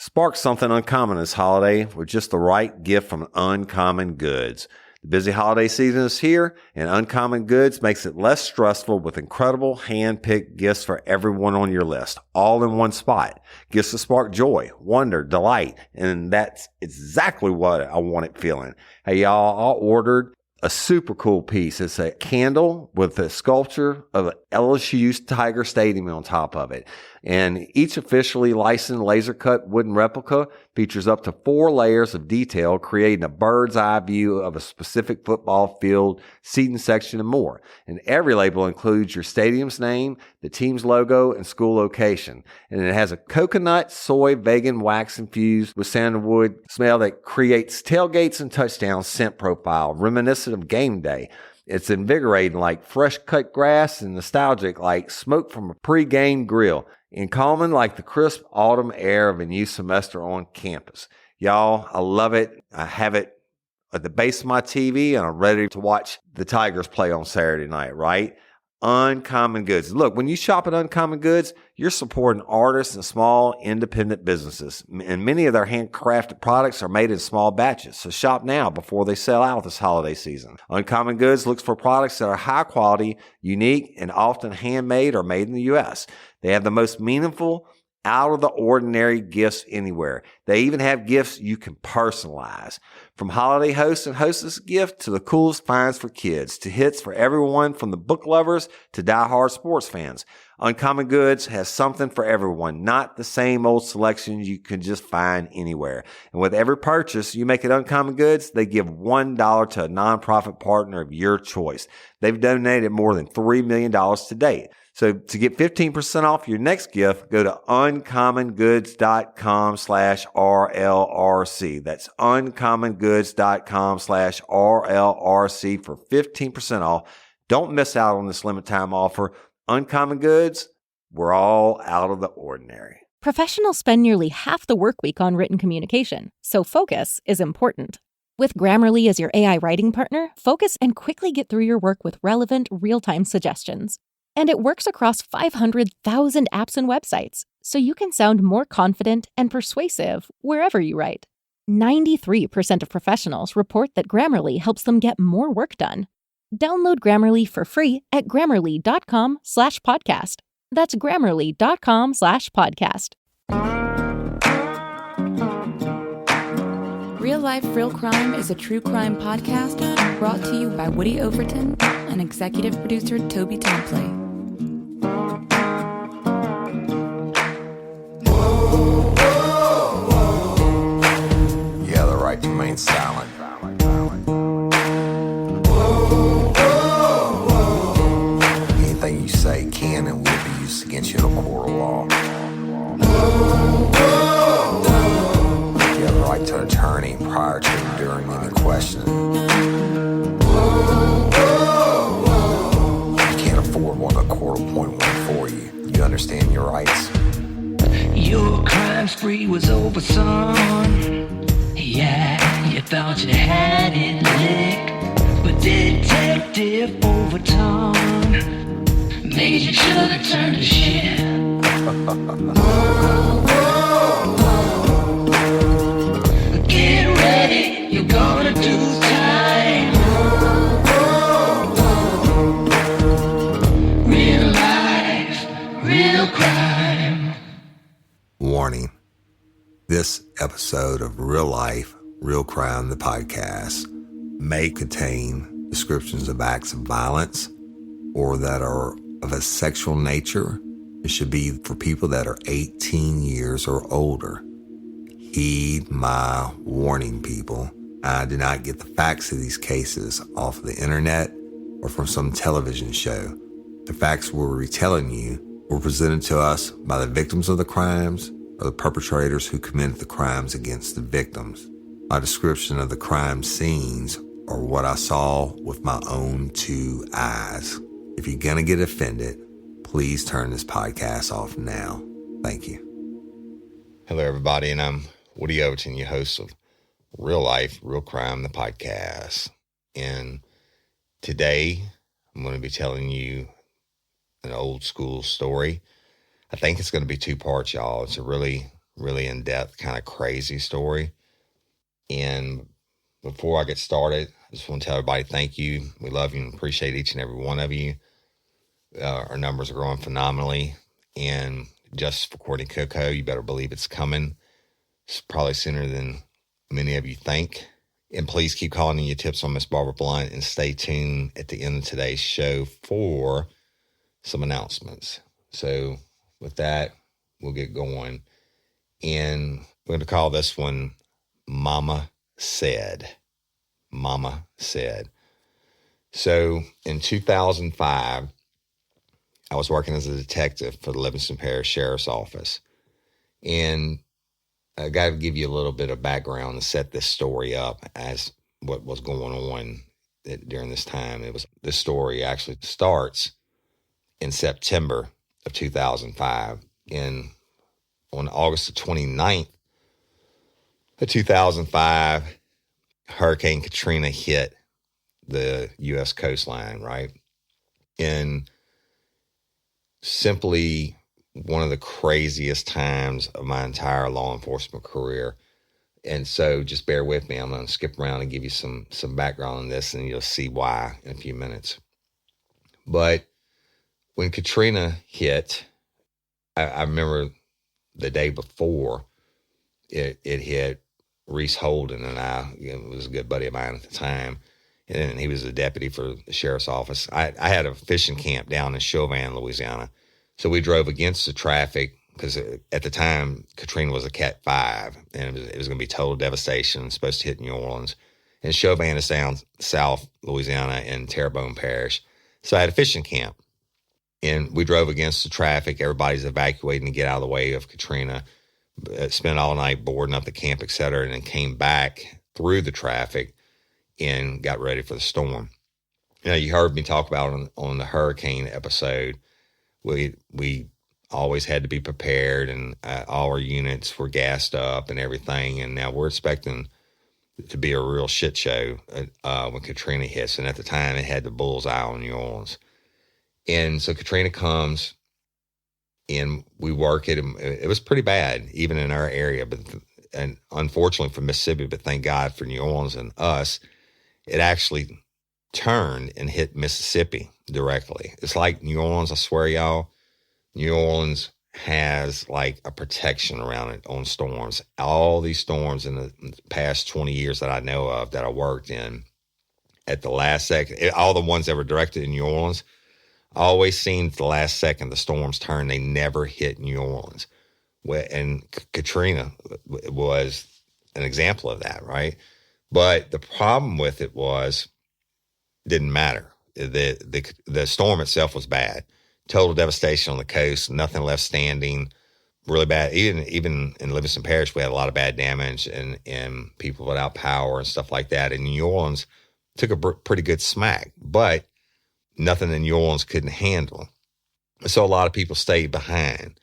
Spark something uncommon this holiday with just the right gift from Uncommon Goods. The busy holiday season is here, and Uncommon Goods makes it less stressful with incredible hand-picked gifts for everyone on your list, all in one spot. Gifts to spark joy, wonder, delight, and that's exactly what I wanted feeling. Hey, y'all, I ordered a super cool piece. It's a candle with a sculpture of LSU's Tiger Stadium on top of it. And each officially licensed laser cut wooden replica features up to 4 layers of detail, creating a bird's eye view of a specific football field, seating section, and more. And every label includes your stadium's name, the team's logo, and school location. And it has a coconut, soy, vegan wax infused with sandalwood smell that creates tailgates and touchdown scent profile, reminiscent of game day. It's invigorating like fresh cut grass and nostalgic like smoke from a pre-game grill, and calming like the crisp autumn air of a new semester on campus. Y'all, I love it. I have it at the base of my TV, and I'm ready to watch the Tigers play on Saturday night, right? Uncommon Goods. Look, when you shop at Uncommon Goods, you're supporting artists and small independent businesses. And many of their handcrafted products are made in small batches. So shop now before they sell out this holiday season. Uncommon Goods looks for products that are high quality, unique, and often handmade or made in the U.S. They have the most meaningful, out of the ordinary gifts anywhere. They even have gifts you can personalize. From holiday hosts and hostess gift to the coolest finds for kids to hits for everyone from the book lovers to diehard sports fans. Uncommon Goods has something for everyone, not the same old selections you can just find anywhere. And with every purchase you make at Uncommon Goods, they give $1 to a nonprofit partner of your choice. They've donated more than $3 million to date. So to get 15% off your next gift, go to uncommongoods.com/RLRC. That's uncommongoods.com/RLRC for 15% off. Don't miss out on this limited time offer. Uncommon Goods, we're all out of the ordinary. Professionals spend nearly half the work week on written communication, so focus is important. With Grammarly as your AI writing partner, focus and quickly get through your work with relevant, real-time suggestions. And it works across 500,000 apps and websites, so you can sound more confident and persuasive wherever you write. 93% of professionals report that Grammarly helps them get more work done. Download Grammarly for free at grammarly.com/podcast. That's grammarly.com/podcast. Real Life, Real Crime is a true crime podcast brought to you by Woody Overton and executive producer Toby Templey. You have the right to remain silent. Anything you say can and will be used against you in a court of law. You have the right to an attorney prior to and during any questioning. You can't afford one, the court will appoint one for you. You understand your rights? Your crime spree was over, son. Yeah, you thought you had it licked, but Detective Overton made you should have turned to shit. Get ready, you're gonna do time. Real life, real crime. Warning. This episode of Real Life, Real Crime, the podcast, may contain descriptions of acts of violence or that are of a sexual nature. It should be for people that are 18 years or older. Heed my warning, people. I did not get the facts of these cases off of the internet or from some television show. The facts we're retelling you were presented to us by the victims of the crimes or the perpetrators who committed the crimes against the victims. My description of the crime scenes are what I saw with my own 2 eyes. If you're gonna get offended, please turn this podcast off now. Thank you. Hello, everybody, and I'm Woody Overton, your host of Real Life, Real Crime, the podcast. And today, I'm going to be telling you an old school story. I think it's going to be 2 parts, y'all. It's a really, really in-depth, kind of crazy story. And before I get started, I just want to tell everybody thank you. We love you and appreciate each and every one of you. Our numbers are growing phenomenally. And Justice for Courtney Coco, you better believe it's coming. It's probably sooner than many of you think. And please keep calling in your tips on Miss Barbara Blunt and stay tuned at the end of today's show for some announcements. So with that, we'll get going. And we're going to call this one Mama Said. Mama Said. So in 2005, I was working as a detective for the Livingston Parish Sheriff's Office. And I got to give you a little bit of background to set this story up as what was going on during this time. This story actually starts in September of 2005. And on August the 29th of 2005, Hurricane Katrina hit the U.S. coastline, right? And simply one of the craziest times of my entire law enforcement career. And so just bear with me. I'm going to skip around and give you some background on this, and you'll see why in a few minutes. But when Katrina hit, I remember the day before it hit, Reese Holden and I, was a good buddy of mine at the time, and he was a deputy for the sheriff's office. I had a fishing camp down in Chauvin, Louisiana. So we drove against the traffic because at the time, Katrina was a Cat 5, and it was going to be total devastation, supposed to hit New Orleans. And Chauvin is down south Louisiana in Terrebonne Parish. So I had a fishing camp, and we drove against the traffic. Everybody's evacuating to get out of the way of Katrina. Spent all night boarding up the camp, et cetera, and then came back through the traffic and got ready for the storm. You know, you heard me talk about on the hurricane episode. We always had to be prepared, and all our units were gassed up and everything. And now we're expecting it to be a real shit show when Katrina hits. And at the time, it had the bullseye on New Orleans. And so Katrina comes, and we work it. It was pretty bad, even in our area. And unfortunately for Mississippi, but thank God for New Orleans and us, it actually turned and hit Mississippi directly. It's like New Orleans, I swear, y'all, New Orleans has like a protection around it on storms. All these storms in the past 20 years that I know of that I worked in, at the last second, all the ones that were directed in New Orleans, always seemed the last second the storms turned. They never hit New Orleans. And Katrina was an example of that, right? But the problem with it didn't matter. The storm itself was bad. Total devastation on the coast, nothing left standing, really bad. Even in Livingston Parish, we had a lot of bad damage and people without power and stuff like that. And New Orleans took a pretty good smack, but nothing in New Orleans couldn't handle. So a lot of people stayed behind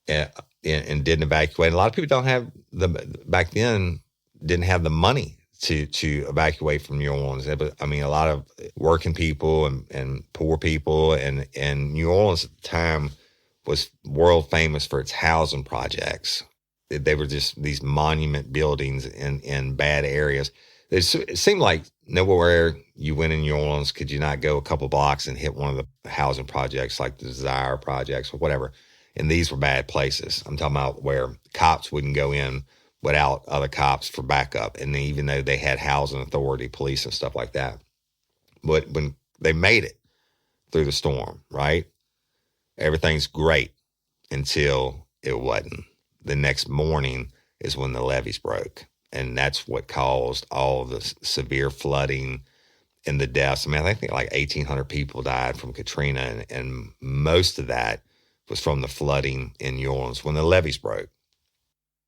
and didn't evacuate. A lot of people back then didn't have the money to evacuate from New Orleans. I mean, a lot of working people and poor people, and New Orleans at the time was world famous for its housing projects. They were just these monument buildings in bad areas. It seemed like nowhere you went in New Orleans could you not go a couple blocks and hit one of the housing projects like the Desire projects or whatever. And these were bad places. I'm talking about where cops wouldn't go in without other cops for backup. And even though they had housing authority, police and stuff like that. But when they made it through the storm, right? Everything's great until it wasn't. The next morning is when the levees broke. And that's what caused all the severe flooding and the deaths. I mean, I think like 1,800 people died from Katrina, and most of that was from the flooding in New Orleans when the levees broke.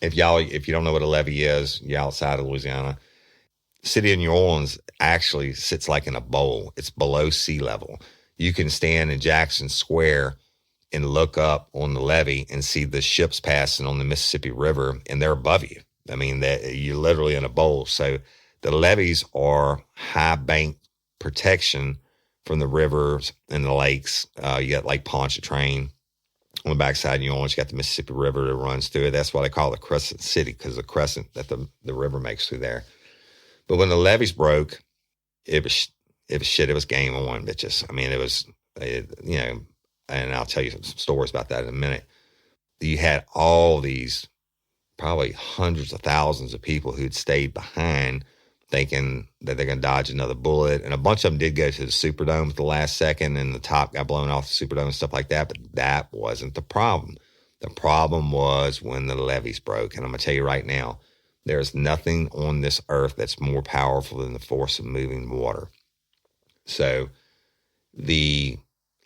If you don't know what a levee is, you're outside of Louisiana. The city of New Orleans actually sits like in a bowl. It's below sea level. You can stand in Jackson Square and look up on the levee and see the ships passing on the Mississippi River, and they're above you. I mean, you're literally in a bowl. So the levees are high bank protection from the rivers and the lakes. You got Lake Pontchartrain, on the backside of New Orleans, you got the Mississippi River that runs through it. That's why they call it Crescent City, because the crescent that the river makes through there. But when the levees broke, it was shit. It was game on, bitches. I mean, you know, and I'll tell you some stories about that in a minute. You had all these, probably hundreds of thousands of people who'd stayed behind thinking that they're going to dodge another bullet. And a bunch of them did go to the Superdome at the last second, and the top got blown off the Superdome and stuff like that. But that wasn't the problem. The problem was when the levees broke. And I'm going to tell you right now, there's nothing on this earth that's more powerful than the force of moving water. So the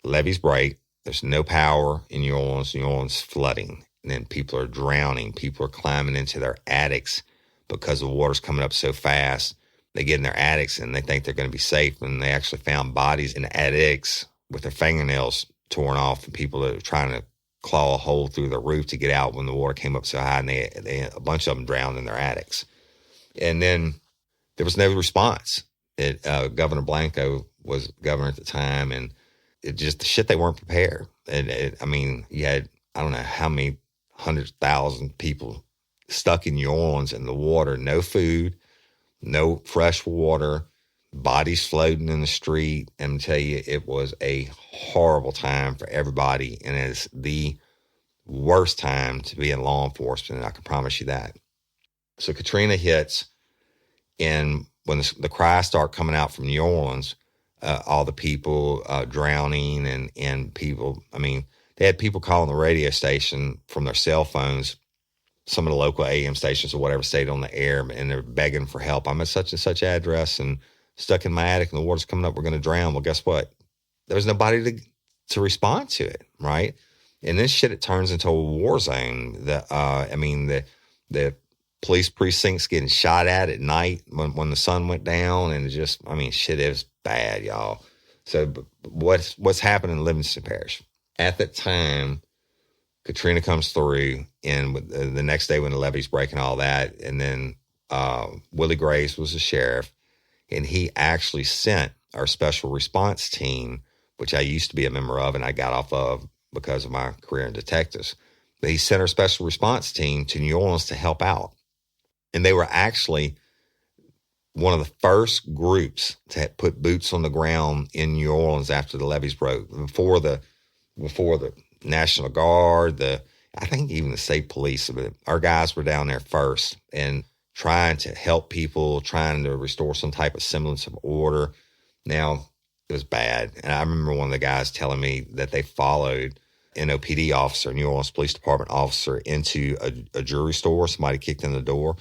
levees break. There's no power in New Orleans. New Orleans flooding. And then people are drowning. People are climbing into their attics because the water's coming up so fast. They get in their attics and they think they're going to be safe. And they actually found bodies in the attics with their fingernails torn off, and people that are trying to claw a hole through the roof to get out when the water came up so high, and they a bunch of them drowned in their attics. And then there was no response. Governor Blanco was governor at the time, and it just, the shit, they weren't prepared. I mean, you had, I don't know how many 100,000 people stuck in New Orleans in the water, no food, no fresh water, bodies floating in the street. And I'm telling you, it was a horrible time for everybody. And it's the worst time to be in law enforcement, and I can promise you that. So Katrina hits, and when the cries start coming out from New Orleans, all the people drowning and people, I mean, they had people calling the radio station from their cell phones. Some of the local AM stations or whatever stayed on the air, and they're begging for help. I'm at such and such address and stuck in my attic, and the water's coming up. We're going to drown. Well, guess what? There was nobody to respond to it, right? And this shit, it turns into a war zone. The police precincts getting shot at night when the sun went down, and it just, I mean, shit, it was bad, y'all. So what's happening in Livingston Parish? At that time, Katrina comes through, and the next day when the levees break and all that, and then Willie Graves was the sheriff, and he actually sent our special response team, which I used to be a member of and I got off of because of my career in detectives. But he sent our special response team to New Orleans to help out. And they were actually one of the first groups to put boots on the ground in New Orleans after the levees broke. Before the National Guard, I think even the state police, our guys were down there first and trying to help people, trying to restore some type of semblance of order. Now, it was bad. And I remember one of the guys telling me that they followed NOPD officer, New Orleans Police Department officer, into a jewelry store. Somebody kicked in the door,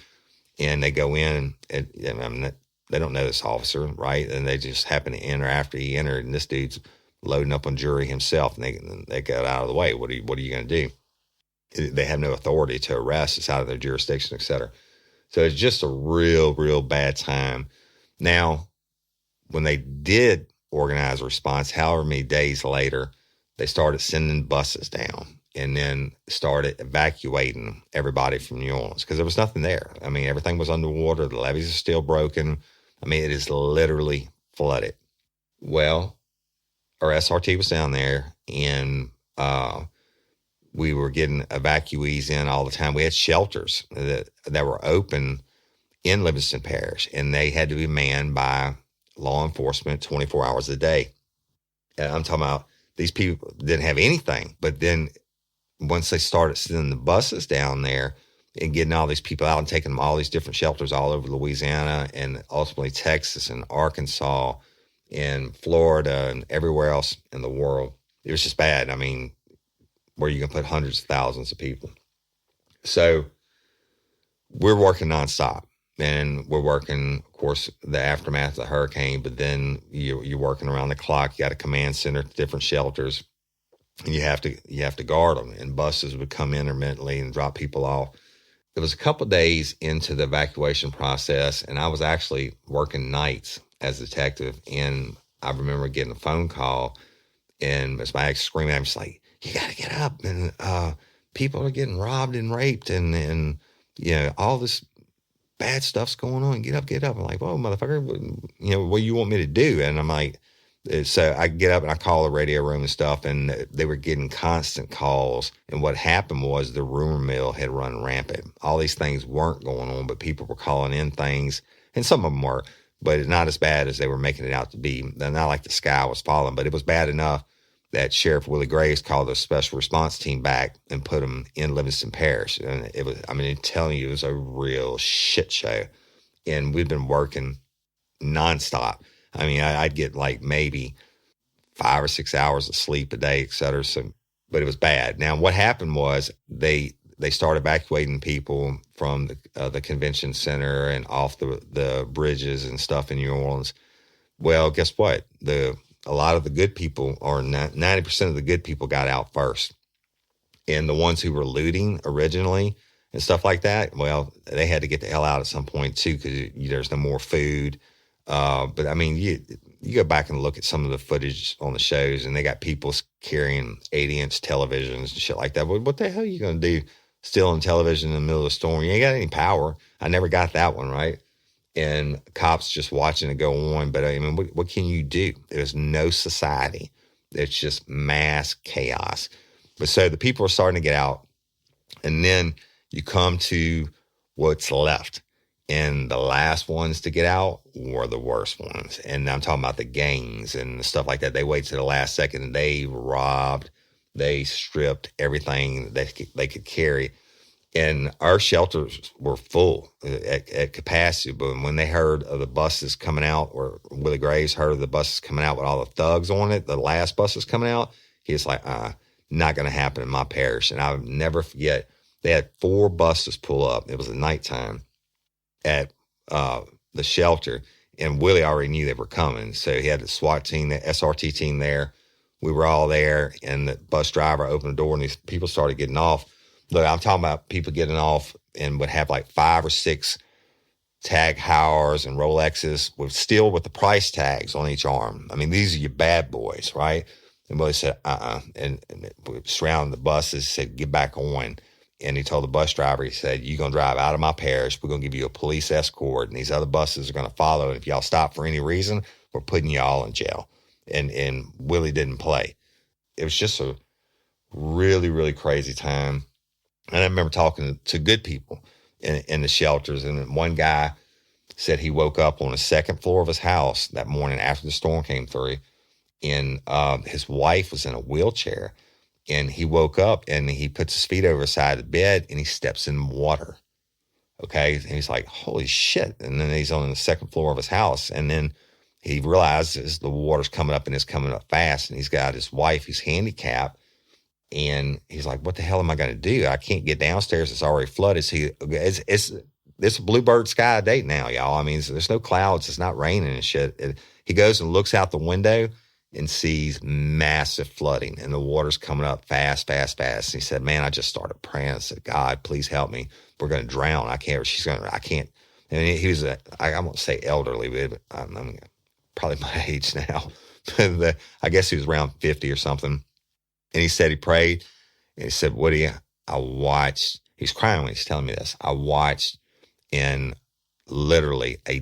and they go in, and I mean, they don't know this officer, right? And they just happen to enter after he entered, and this dude's loading up on jewelry himself, and they got out of the way. What are you going to do? They have no authority to arrest. It's out of their jurisdiction, et cetera. So it's just a real, real bad time. Now, when they did organize a response, however many days later, they started sending buses down and then started evacuating everybody from New Orleans because there was nothing there. I mean, everything was underwater. The levees are still broken. I mean, it is literally flooded. Well, our SRT was down there, and we were getting evacuees in all the time. We had shelters that were open in Livingston Parish, and they had to be manned by law enforcement 24 hours a day. And I'm talking about these people didn't have anything, but then once they started sending the buses down there and getting all these people out and taking them all these different shelters all over Louisiana and ultimately Texas and Arkansas and Florida and everywhere else in the world, it was just bad. I mean, where you can put hundreds of thousands of people. So we're working nonstop, and we're working, of course, the aftermath of the hurricane, but then you're working around the clock. You got a command center, different shelters, and you have to guard them, and buses would come intermittently and drop people off. It was a couple of days into the evacuation process, and I was actually working nights as a detective, and I remember getting a phone call, and it's my ex screaming at me, she's like, "You got to get up, and people are getting robbed and raped, and you know, all this bad stuff's going on. Get up. I'm like, whoa, motherfucker, what do you want me to do? And I'm like, So I get up and I call the radio room and stuff, and they were getting constant calls. And what happened was the rumor mill had run rampant. All these things weren't going on, but people were calling in things, and some of them were, but not as bad as they were making it out to be. Not like the sky was falling, but it was bad enough that Sheriff Willie Graves called the special response team back and put them in Livingston Parish. And it was, I mean, I'm telling you, it was a real shit show. And we'd been working nonstop. I mean, I'd get like maybe 5 or 6 hours of sleep a day, et cetera. So, but it was bad. Now, what happened was they started evacuating people from the convention center and off the bridges and stuff in New Orleans. Well, guess what? A lot of the good people, or 90% of the good people, got out first. And the ones who were looting originally and stuff like that, well, they had to get the hell out at some point too, because there's no more food. But I mean, you go back and look at some of the footage on the shows, and they got people carrying 80-inch televisions and shit like that. What the hell are you going to do still on television in the middle of the storm? You ain't got any power. I never got that one, right? And cops just watching it go on. But I mean, what can you do? There's no society. It's just mass chaos. But so the people are starting to get out. And then you come to what's left. And the last ones to get out were the worst ones. And I'm talking about the gangs and stuff like that. They wait to the last second, and they robbed, they stripped everything that they could carry. And our shelters were full at capacity. But when they heard of the buses coming out, or Willie Graves heard of the buses coming out with all the thugs on it, the last buses coming out, he was like, not going to happen in my parish. And I'll never forget, they had 4 buses pull up. It was at nighttime at the shelter, and Willie already knew they were coming. So he had the SWAT team, the SRT team there. We were all there, and the bus driver opened the door, and these people started getting off. Look, I'm talking about people getting off and would have like 5 or 6 Tag Heuers and Rolexes with the price tags on each arm. I mean, these are your bad boys, right? And Willie said, and we surrounded the buses, said, get back on. And he told the bus driver, he said, you're going to drive out of my parish. We're going to give you a police escort, and these other buses are going to follow. And if y'all stop for any reason, we're putting y'all in jail. And Willie didn't play. It was just a really, really crazy time. And I remember talking to good people in the shelters. And one guy said he woke up on the 2nd floor of his house that morning after the storm came through. And his wife was in a wheelchair. And he woke up and he puts his feet over the side of the bed and he steps in water. Okay. And he's like, holy shit. And then he's on the 2nd floor of his house. And then he realizes the water's coming up and it's coming up fast. And he's got his wife who's handicapped. And he's like, what the hell am I going to do? I can't get downstairs. It's already flooded. So it's a bluebird sky day now, y'all. I mean, there's no clouds. It's not raining and shit. He goes and looks out the window and sees massive flooding, and the water's coming up fast, fast, fast. And he said, man, I just started praying. I said, God, please help me. We're going to drown. I can't. And he was, I won't say elderly, but I'm probably my age now. I guess he was around 50 or something. And he said he prayed, and he said, Woody, I watched, he's crying when he's telling me this. I watched in literally a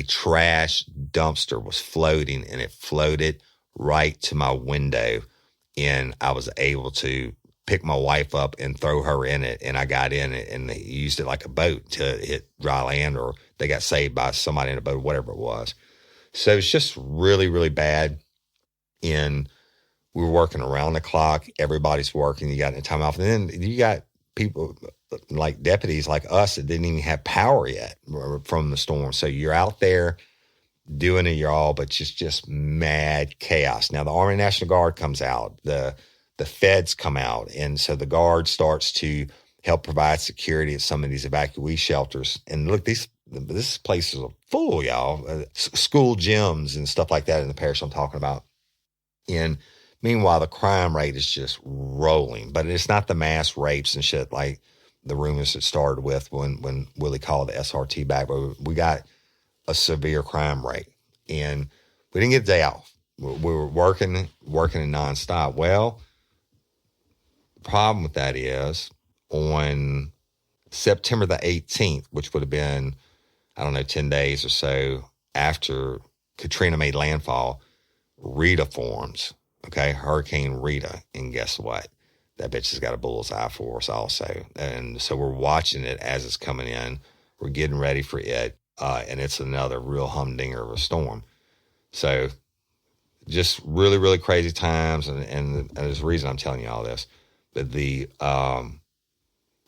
trash dumpster was floating, and it floated right to my window. And I was able to pick my wife up and throw her in it. And I got in it, and they used it like a boat to hit dry land, or they got saved by somebody in a boat, whatever it was. So it's just really, really bad. And we were working around the clock. Everybody's working. You got any time off. And then you got people like deputies like us that didn't even have power yet from the storm. So you're out there doing it, y'all, but just mad chaos. Now the Army National Guard comes out, the feds come out. And so the Guard starts to help provide security at some of these evacuee shelters. And look, this place is full, y'all. School gyms and stuff like that in the parish I'm talking about. And meanwhile, the crime rate is just rolling, but it's not the mass rapes and shit like the rumors that started with when Willie called the SRT back. But we got a severe crime rate, and we didn't get a day off. We were working nonstop. Well, the problem with that is on September the 18th, which would have been, 10 days or so after Katrina made landfall, Rita forms, okay? Hurricane Rita. And guess what? That bitch has got a bullseye for us also. And so we're watching it as it's coming in. We're getting ready for it. And it's another real humdinger of a storm. So just really, really crazy times. And there's a reason I'm telling you all this. But it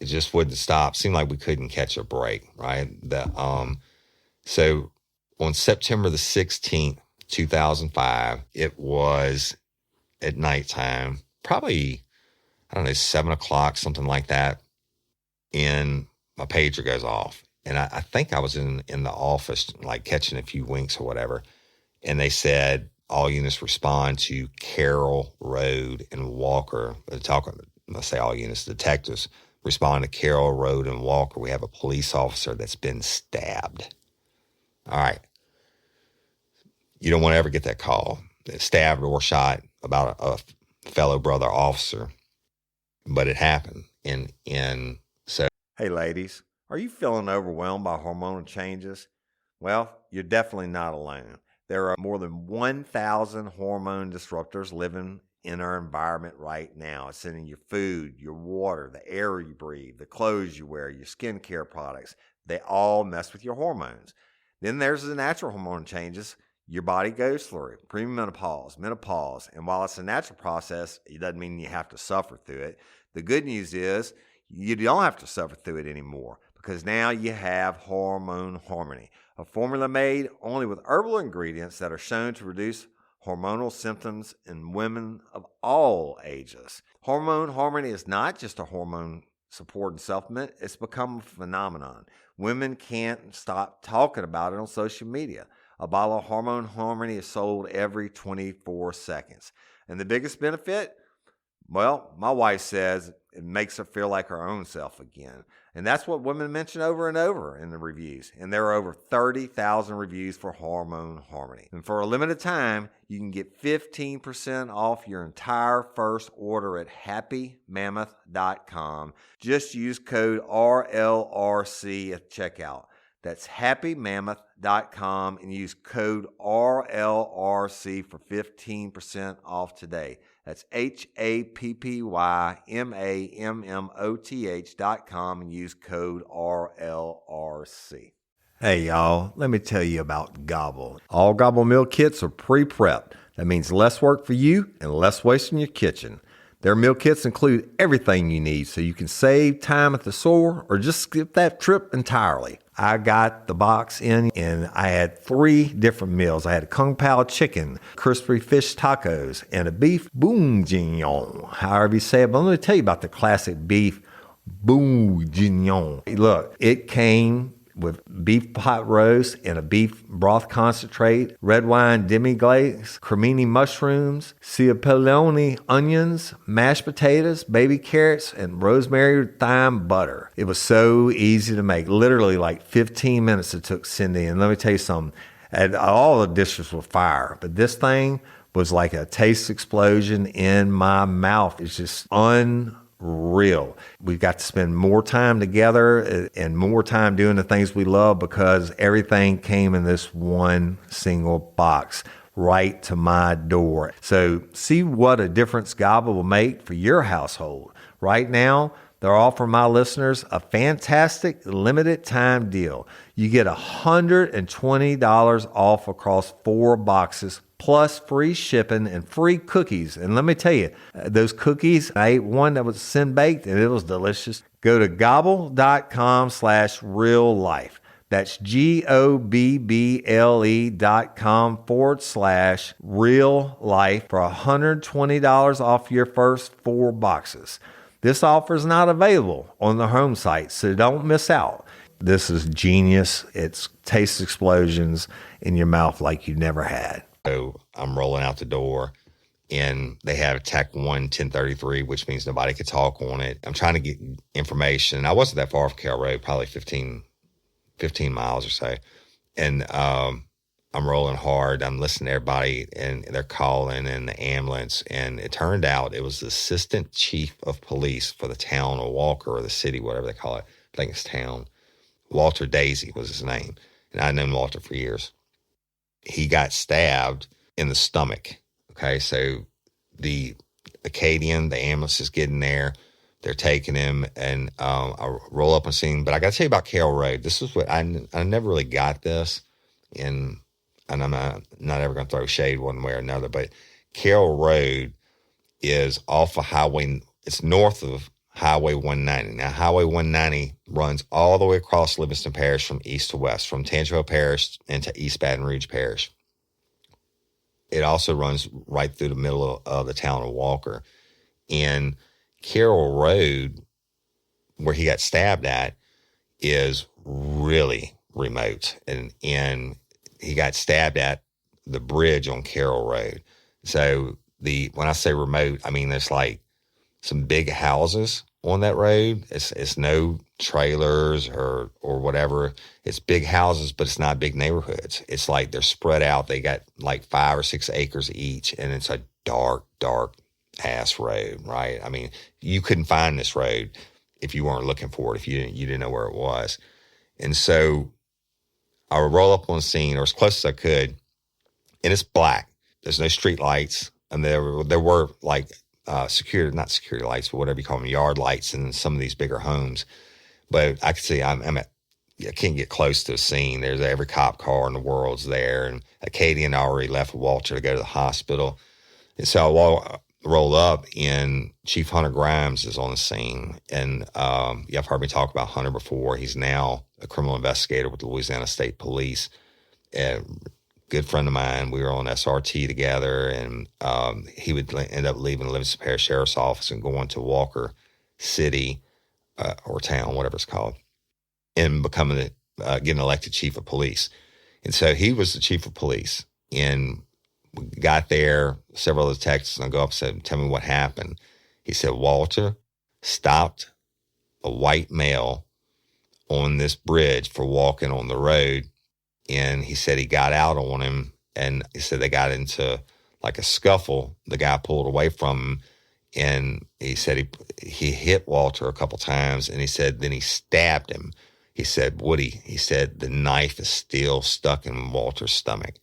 just wouldn't stop. Seemed like we couldn't catch a break, right? So on September the 16th, 2005, it was at nighttime, probably, 7 o'clock, something like that. And my pager goes off. And I think I was in the office, like catching a few winks or whatever. And they said, all units respond to Carroll Road and Walker. Let's say all units, detectives respond to Carroll Road and Walker. We have a police officer that's been stabbed. All right. You don't want to ever get that call, stabbed or shot about a fellow brother officer. But it happened. And so. Hey, ladies, are you feeling overwhelmed by hormonal changes? Well, you're definitely not alone. There are more than 1,000 hormone disruptors living in our environment right now. It's in your food, your water, the air you breathe, the clothes you wear, your skincare products. They all mess with your hormones. Then there's the natural hormone changes your body goes through, premenopause, menopause. And while it's a natural process, it doesn't mean you have to suffer through it. The good news is you don't have to suffer through it anymore, because now you have Hormone Harmony, a formula made only with herbal ingredients that are shown to reduce hormonal symptoms in women of all ages. Hormone Harmony is not just a hormone supporting supplement, it's become a phenomenon. Women can't stop talking about it on social media. A bottle of Hormone Harmony is sold every 24 seconds. And the biggest benefit? Well, my wife says it makes her feel like her own self again. And that's what women mention over and over in the reviews. And there are over 30,000 reviews for Hormone Harmony. And for a limited time, you can get 15% off your entire first order at happymammoth.com. Just use code RLRC at checkout. That's happymammoth.com and use code RLRC for 15% off today. That's happymammoth.com and use code RLRC. Hey y'all, let me tell you about Gobble. All Gobble meal kits are pre-prepped. That means less work for you and less waste in your kitchen. Their meal kits include everything you need so you can save time at the store or just skip that trip entirely. I got the box in and I had 3 different meals. I had a Kung Pao chicken, crispy fish tacos, and a beef bourguignon, however you say it. But let me tell you about the classic beef bourguignon. Look, it came with beef pot roast and a beef broth concentrate, red wine demi-glace, cremini mushrooms, cipollone onions, mashed potatoes, baby carrots, and rosemary thyme butter. It was so easy to make. Literally like 15 minutes it took Cindy. And let me tell you something, and all the dishes were fire, but this thing was like a taste explosion in my mouth. It's just unreal. We've got to spend more time together and more time doing the things we love because everything came in this one single box right to my door. So see what a difference Gobble will make for your household. Right now, they're offering my listeners a fantastic limited time deal. You get $120 off across 4 boxes plus free shipping and free cookies. And let me tell you, those cookies, I ate one that was sin baked and it was delicious. Go to gobble.com/real life. That's GOBBLE.com/real life for $120 off your first 4 boxes. This offer is not available on the home site, so don't miss out. This is genius. It's taste explosions in your mouth like you never had. So I'm rolling out the door, and they have TAC 1 1033, which means nobody could talk on it. I'm trying to get information. I wasn't that far off Carroll Road, probably 15 miles or so. And I'm rolling hard. I'm listening to everybody, and they're calling in the ambulance. And it turned out it was the assistant chief of police for the town of Walker, or the city, whatever they call it. I think it's town. Walter Daisy was his name. And I'd known Walter for years. He got stabbed in the stomach Okay, so the Acadian, the ambulance is getting there. They're taking him, and I roll up on scene. But I got to tell you about Carroll Road. This is what I never really got this, and I'm not ever going to throw shade one way or another. But Carroll Road is off of Highway. It's north of Highway 190. Now, Highway 190 runs all the way across Livingston Parish from east to west, from Tangipahoa Parish into East Baton Rouge Parish. It also runs right through the middle of the town of Walker. And Carroll Road, where he got stabbed at, is really remote. And he got stabbed at the bridge on Carroll Road. So when I say remote, I mean there's like some big houses on that road. It's no trailers or whatever. It's big houses, but it's not big neighborhoods. It's like they're spread out. They got like 5 or 6 acres each, and it's a dark ass road, right? I mean, you couldn't find this road if you weren't looking for it, if you didn't know where it was. And so I would roll up on the scene, or as close as I could, and it's black. There's no street lights, and there were like not security lights, but whatever you call them, yard lights in some of these bigger homes. But I could see I can't get close to a scene. There's every cop car in the world's there, and Acadian already left Walter to go to the hospital. And so I roll up, and Chief Hunter Grimes is on the scene. And you've heard me talk about Hunter before. He's now a criminal investigator with the Louisiana State Police. Good friend of mine. We were on SRT together, and he would end up leaving the Livingston Parish Sheriff's Office and going to Walker City or town, whatever it's called, and becoming getting elected chief of police. And so he was the chief of police. And we got there, several of the detectives, and I go up and said, "Tell me what happened." He said, "Walter stopped a white male on this bridge for walking on the road." And he said he got out on him, and he said they got into like a scuffle. The guy pulled away from him, and he said he hit Walter a couple times, and he said then he stabbed him. He said, "Woody," he said, "the knife is still stuck in Walter's stomach."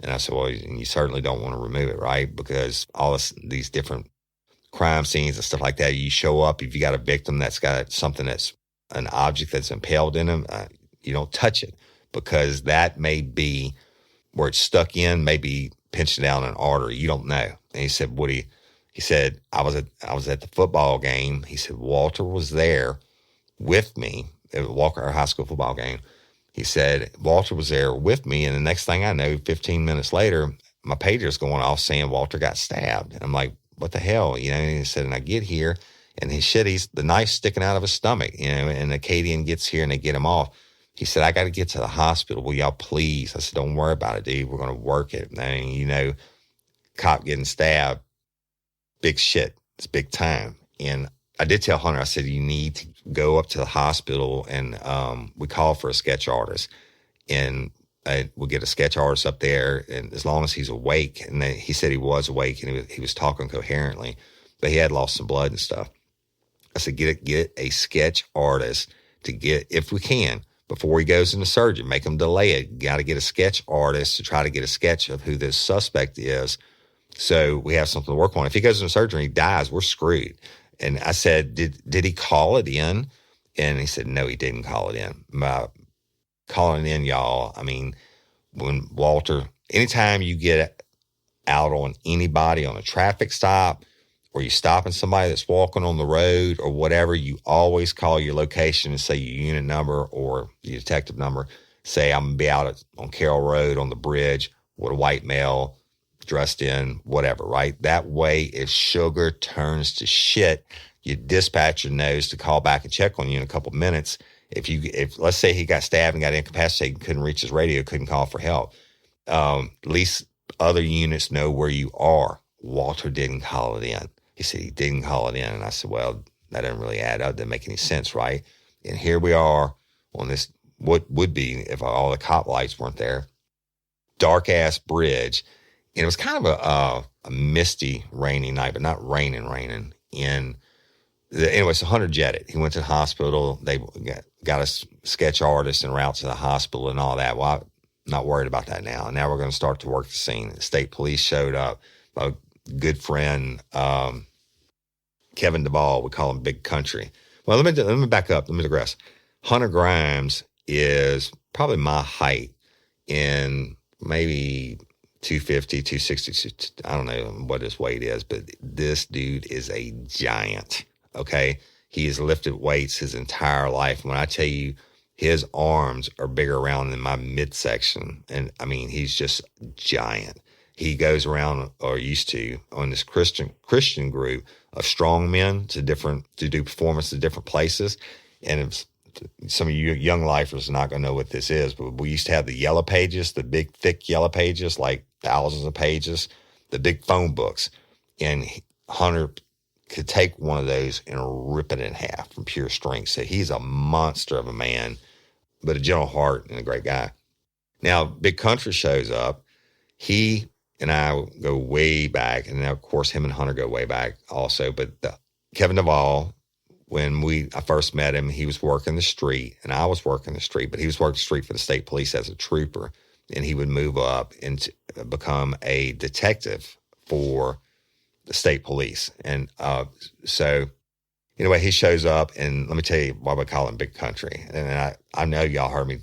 And I said, "Well, you certainly don't want to remove it, right? Because all these different crime scenes and stuff like that, you show up, if you got a victim that's got something that's an object that's impaled in him, you don't touch it. Because that may be where it's stuck in, maybe pinching down an artery. You don't know." And he said, "Woody," he said, I was at the football game. He said, "Walter was there with me at Walker High School football game." He said, "Walter was there with me. And the next thing I know, 15 minutes later, my pager's going off saying Walter got stabbed." And I'm like, "What the hell?" You know, and he said, and I get here, and he's the knife sticking out of his stomach, you know, and the Acadian gets here and they get him off. He said, "I got to get to the hospital. Will y'all please?" I said, "Don't worry about it, dude. We're going to work it." I mean, you know, cop getting stabbed, big shit. It's big time. And I did tell Hunter, I said, "You need to go up to the hospital." And we called for a sketch artist. And we'll get a sketch artist up there. And as long as he's awake, and then he said he was awake and he was talking coherently, but he had lost some blood and stuff. I said, get a sketch artist to get, if we can, before he goes into surgery, make him delay it. Got to get a sketch artist to try to get a sketch of who this suspect is, so we have something to work on. If he goes into surgery and he dies, we're screwed. And I said, did he call it in? And he said, "No, he didn't call it in." Calling it in, y'all, I mean, when Walter, anytime you get out on anybody on a traffic stop, or you stopping somebody that's walking on the road or whatever, you always call your location and say your unit number or your detective number. Say, "I'm going to be out on Carroll Road on the bridge with a white male dressed in whatever," right? That way, if sugar turns to shit, your dispatcher knows to call back and check on you in a couple minutes. If let's say he got stabbed and got incapacitated, couldn't reach his radio, couldn't call for help, at least other units know where you are. Walter didn't call it in. He said he didn't call it in. And I said, "Well, that doesn't really add up. Doesn't make any sense, right?" And here we are on this, what would be, if all the cop lights weren't there, dark-ass bridge. And it was kind of a misty, rainy night, but not raining. And anyway, so Hunter jetted. He went to the hospital. They got a sketch artist en route to the hospital and all that. Well, I'm not worried about that now. Now we're going to start to work the scene. The state police showed up. my good friend, Kevin Duvall. We call him Big Country. Well, let me back up. Let me digress. Hunter Grimes is probably my height in maybe 250, 260. I don't know what his weight is, but this dude is a giant. Okay. He has lifted weights his entire life. When I tell you his arms are bigger around in my midsection, and I mean, he's just giant. He goes around, or used to, on this Christian group of strong men to do performance at different places. And it's, some of you young lifers are not going to know what this is, but we used to have the yellow pages, the big, thick yellow pages, like thousands of pages, the big phone books. And Hunter could take one of those and rip it in half from pure strength. So he's a monster of a man, but a gentle heart and a great guy. Now, Big Country shows up. He and I go way back, and now, of course, him and Hunter go way back also. But Kevin Duvall, when I first met him, he was working the street, and I was working the street, but he was working the street for the state police as a trooper, and he would move up and become a detective for the state police. And so anyway, he shows up, and let me tell you why we call him Big Country. And I know y'all heard me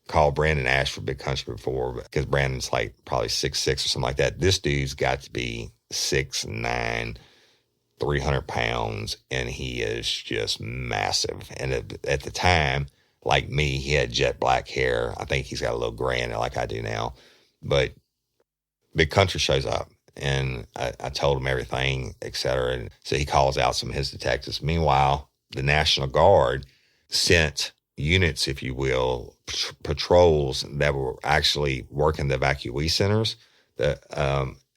call Brandon Ashford Big Country before, because Brandon's like probably 6'6" or something like that. This dude's got to be 6'9", 300 pounds, and he is just massive. And at the time, like me, he had jet black hair. I think he's got a little gray in it like I do now. But Big Country shows up, and I told him everything, et cetera. And so he calls out some of his detectives. Meanwhile, the National Guard sent units, if you will, patrols that were actually working the evacuee centers,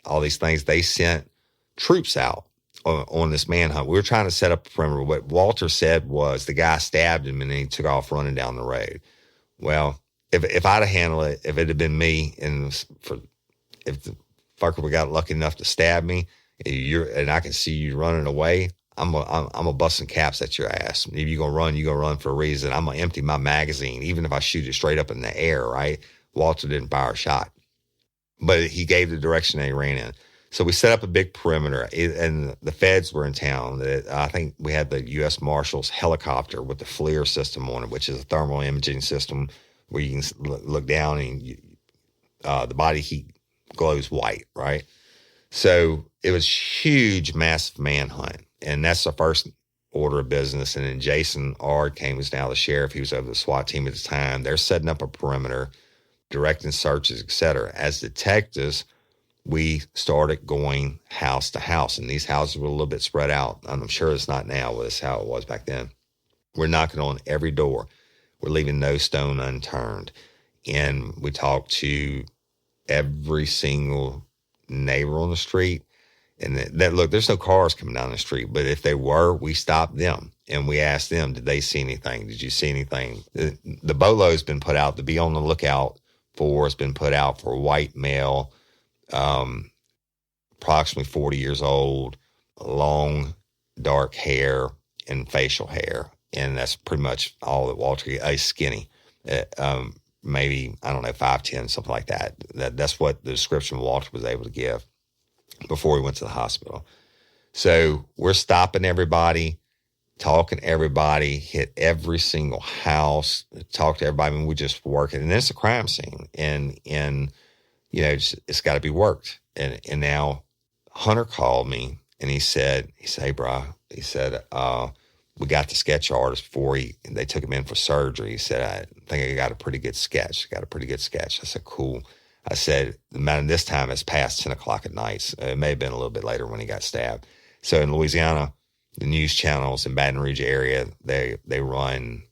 all these things. They sent troops out on this manhunt. We were trying to set up a perimeter. What Walter said was the guy stabbed him and then he took off running down the road. Well, if I'd have handled it, if it had been me, and if the fucker would got lucky enough to stab me, and I can see you running away, I'm a busting caps at your ass. If you're going to run for a reason. I'm going to empty my magazine, even if I shoot it straight up in the air, right? Walter didn't fire a shot, but he gave the direction that he ran in. So we set up a big perimeter, and the feds were in town. I think we had the U.S. Marshals helicopter with the FLIR system on it, which is a thermal imaging system where you can look down and the body heat glows white, right? So it was huge, massive manhunt. And that's the first order of business. And then Jason Ard was now the sheriff. He was over the SWAT team at the time. They're setting up a perimeter, directing searches, et cetera. As detectives, we started going house to house. And these houses were a little bit spread out. I'm sure it's not now, but it's how it was back then. We're knocking on every door. We're leaving no stone unturned. And we talked to every single neighbor on the street. And that look, there's no cars coming down the street, but if they were, we stopped them and we asked them, did they see anything? Did you see anything? The BOLO's been put out to be on the lookout for. It's been put out for a white male, approximately 40 years old, long, dark hair and facial hair. And that's pretty much all that Walter, skinny, maybe, I don't know, 5'10", something like that. That's what the description Walter was able to give before he went to the hospital. So we're stopping everybody, talking to everybody, hit every single house, talk to everybody. I mean, we're just working. And then it's a crime scene. And you know, it's got to be worked. And now Hunter called me and he said, hey, bro, he said, we got the sketch artist before they took him in for surgery. He said, I think I got a pretty good sketch. I said, cool. I said, the matter this time it's past 10 o'clock at night. So it may have been a little bit later when he got stabbed. So in Louisiana, the news channels in Baton Rouge area, they run,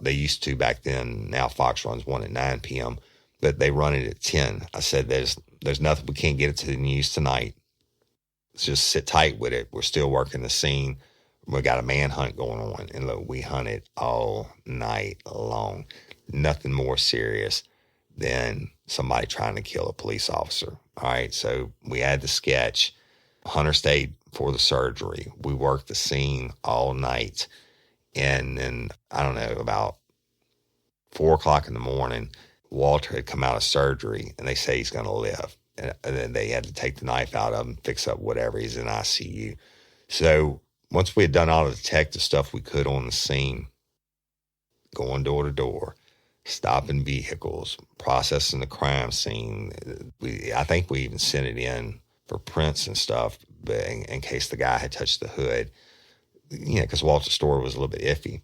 they used to back then, now Fox runs one at 9 p.m., but they run it at 10. I said, there's nothing, we can't get it to the news tonight. Let's just sit tight with it. We're still working the scene. We got a manhunt going on. And look, we hunted all night long. Nothing more serious than somebody trying to kill a police officer. All right, so we had the sketch. Hunter stayed for the surgery. We worked the scene all night. And then, I don't know, about 4 o'clock in the morning, Walter had come out of surgery, and they say he's going to live. and then they had to take the knife out of him, fix up whatever. He's in ICU. So once we had done all the detective stuff we could on the scene, going door to door, stopping vehicles, processing the crime scene, I think we even sent it in for prints and stuff, but in case the guy had touched the hood, because Walter's story was a little bit iffy,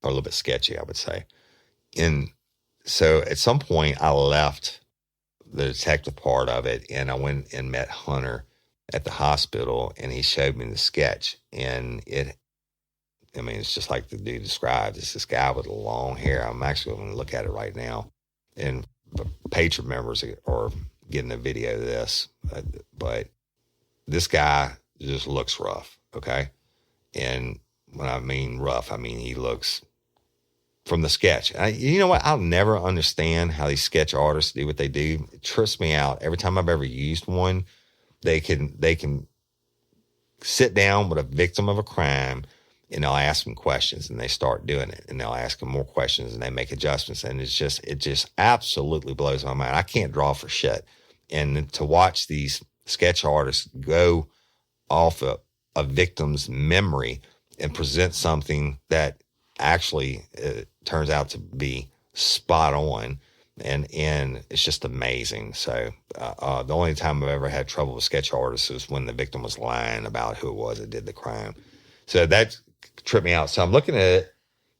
or a little bit sketchy, I would say. And so at some point I left the detective part of it, and I went and met Hunter at the hospital, and he showed me the sketch. And it's just like the dude described. It's this guy with long hair. I'm actually going to look at it right now. And Patreon members are getting a video of this. But this guy just looks rough, okay? And when I mean rough, I mean he looks, from the sketch. You know what? I'll never understand how these sketch artists do what they do. It trips me out. Every time I've ever used one, they can sit down with a victim of a crime, and they'll ask them questions, and they start doing it, and they'll ask them more questions, and they make adjustments, and it just absolutely blows my mind. I can't draw for shit. And to watch these sketch artists go off a victim's memory and present something that actually turns out to be spot on, and it's just amazing. So the only time I've ever had trouble with sketch artists is when the victim was lying about who it was that did the crime. So that tripped me out. So I'm looking at it,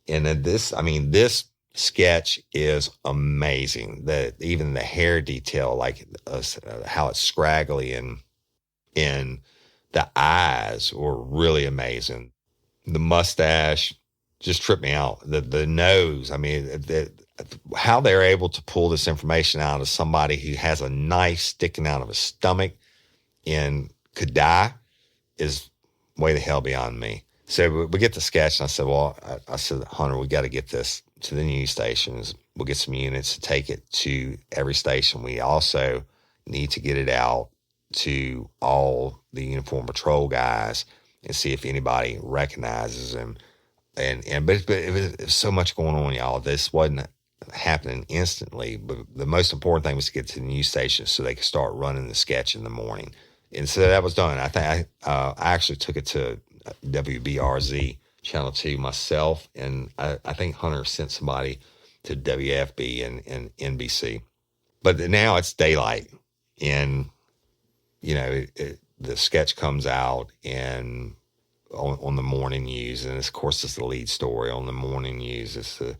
and this sketch is amazing. Even the hair detail, like how it's scraggly, and the eyes were really amazing. The mustache just tripped me out. The nose, how they're able to pull this information out of somebody who has a knife sticking out of his stomach and could die is way the hell beyond me. So we get the sketch, and I said, I said, Hunter, we got to get this to the news stations. We'll get some units to take it to every station. We also need to get it out to all the uniform patrol guys and see if anybody recognizes him. But it was so much going on, y'all. This wasn't happening instantly, but the most important thing was to get to the news station so they could start running the sketch in the morning. And so that was done. I think I actually took it to WBRZ Channel 2 myself, and I think Hunter sent somebody to WFB and NBC. But now it's daylight, and the sketch comes out and on the morning news, and of course it's the lead story on the morning news. It's the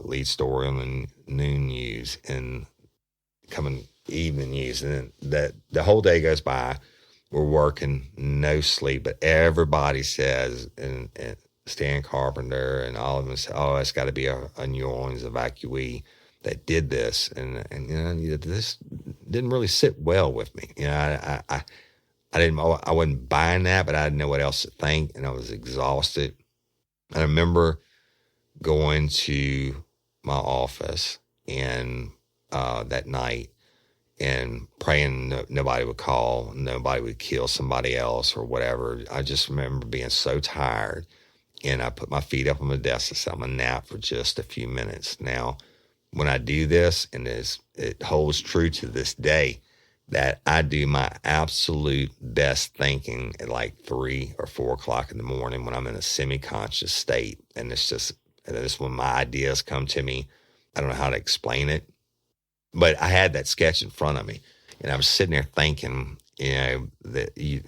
lead story on the noon news, and coming evening news, and then the whole day goes by. We're working, no sleep, but everybody says, and Stan Carpenter and all of them say, "Oh, it's got to be a New Orleans evacuee that did this," and this didn't really sit well with me. I wasn't buying that, but I didn't know what else to think, and I was exhausted. I remember going to my office and that night and praying nobody would call, nobody would kill somebody else or whatever. I just remember being so tired, and I put my feet up on the desk and said, I'm going to nap for just a few minutes. Now, when I do this, and it holds true to this day, that I do my absolute best thinking at like 3 or 4 o'clock in the morning when I'm in a semi-conscious state. And it's when my ideas come to me. I don't know how to explain it, but I had that sketch in front of me, and I was sitting there thinking, that you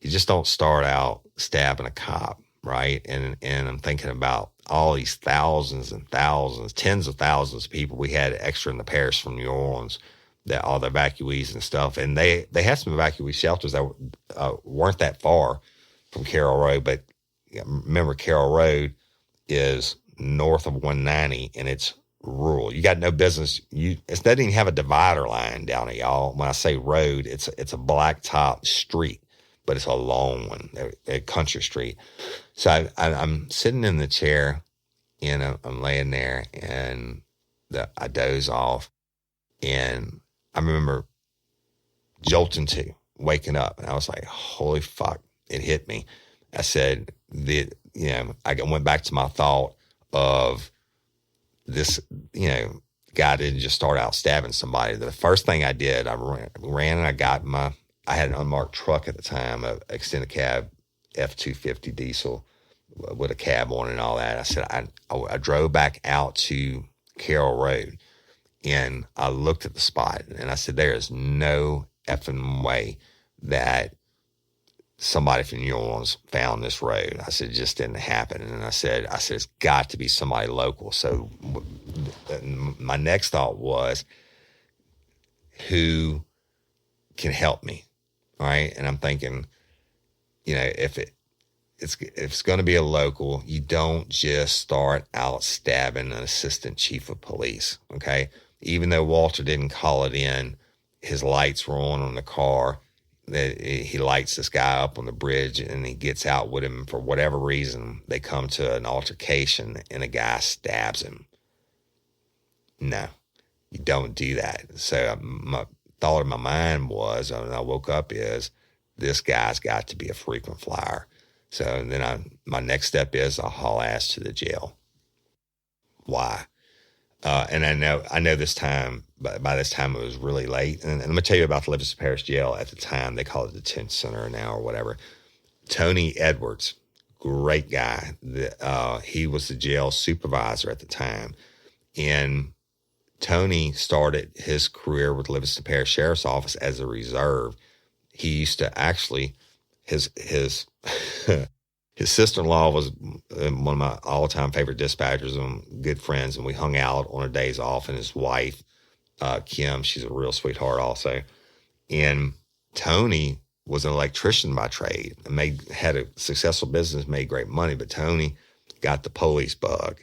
just don't start out stabbing a cop, right? And I'm thinking about all these thousands and thousands, tens of thousands of people we had extra in the parish from New Orleans, that all the evacuees and stuff. And they had some evacuee shelters that weren't that far from Carroll Road, but remember, Carroll Road is north of 190, and it's rural. You got no business. It doesn't even have a divider line down it, y'all. When I say road, it's a blacktop street, but it's a long one, a country street. So I'm sitting in the chair, and I'm laying there, and I doze off, and I remember waking up, and I was like, holy fuck, it hit me. I said, I went back to my thought of this, guy didn't just start out stabbing somebody. The first thing I did, I ran and I got I had an unmarked truck at the time, an extended cab F-250 diesel with a cab on it and all that. I said, I drove back out to Carroll Road and I looked at the spot and I said, there is no effing way that somebody from New Orleans found this road. I said, it just didn't happen. And I said, it's got to be somebody local. So my next thought was, who can help me? All right. And I'm thinking, if it's going to be a local, you don't just start out stabbing an assistant chief of police. Okay. Even though Walter didn't call it in, his lights were on the car. That he lights this guy up on the bridge and he gets out with him for whatever reason. They come to an altercation and a guy stabs him. No, you don't do that. So my thought in my mind was, when I woke up, is this guy's got to be a frequent flyer. So then my next step is I'll haul ass to the jail. Why? And I know this time, but by this time it was really late. And I'm going to tell you about the Livingston Parish Jail at the time. They call it the detention center now or whatever. Tony Edwards, great guy. He was the jail supervisor at the time. And Tony started his career with Livingston Parish Sheriff's Office as a reserve. He used to actually, his sister-in-law was one of my all-time favorite dispatchers and good friends, and we hung out on our days off, and his wife, Kim, she's a real sweetheart also. And Tony was an electrician by trade and had a successful business, made great money, but Tony got the police bug.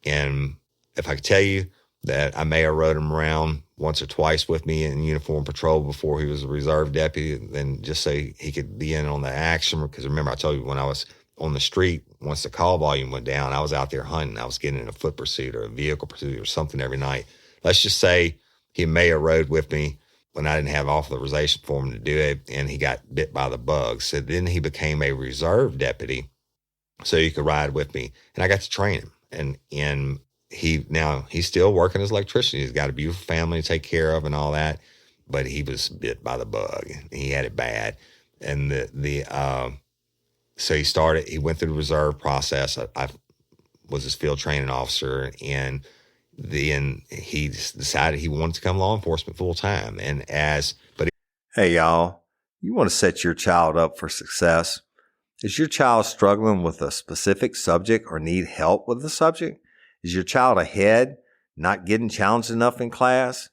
And if I could tell you that I may have rode him around once or twice with me in uniform patrol before he was a reserve deputy, then just so he could be in on the action. Because remember, I told you when I was on the street, once the call volume went down, I was out there hunting. I was getting in a foot pursuit or a vehicle pursuit or something every night. Let's just say he may have rode with me when I didn't have authorization for him to do it, and he got bit by the bug. So then he became a reserve deputy so he could ride with me. And I got to train him. And he's still working as an electrician. He's got a beautiful family to take care of and all that, but he was bit by the bug. He had it bad. And so he went through the reserve process. I was his field training officer, and then he decided he wanted to become law enforcement full time. Hey, y'all, you want to set your child up for success? Is your child struggling with a specific subject or need help with the subject? Is your child ahead, not getting challenged enough in class?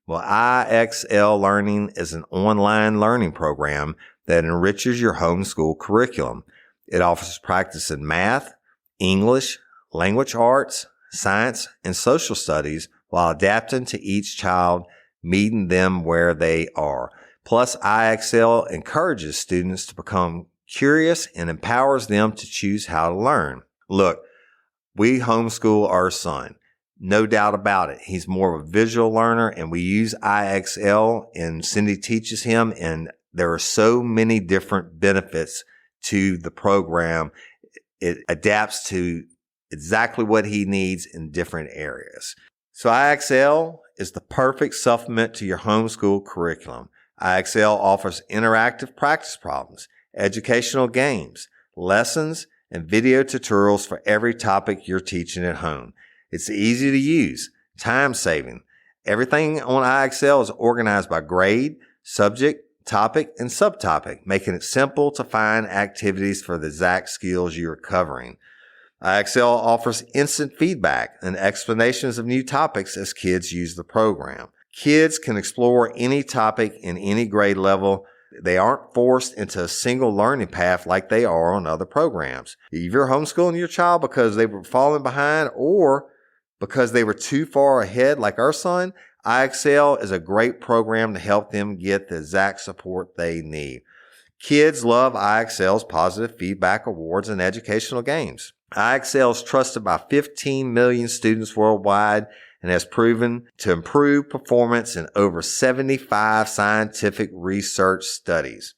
Well, IXL Learning is an online learning program that enriches your homeschool curriculum. It offers practice in math, English, language arts, science, and social studies while adapting to each child, meeting them where they are. Plus, IXL encourages students to become curious and empowers them to choose how to learn. Look, we homeschool our son. No doubt about it. He's more of a visual learner, and we use IXL, and Cindy teaches him, and there are so many different benefits to the program. It adapts to exactly what he needs in different areas. So IXL is the perfect supplement to your homeschool curriculum. IXL offers interactive practice problems, educational games, lessons, and video tutorials for every topic you're teaching at home. It's easy to use, time-saving. Everything on IXL is organized by grade, subject, topic, and subtopic, making it simple to find activities for the exact skills you're covering. IXL offers instant feedback and explanations of new topics as kids use the program. Kids can explore any topic in any grade level. They aren't forced into a single learning path like they are on other programs. If you're homeschooling your child because they were falling behind or because they were too far ahead like our son, IXL is a great program to help them get the exact support they need. Kids love IXL's positive feedback awards and educational games. IXL is trusted by 15 million students worldwide and has proven to improve performance in over 75 scientific research studies.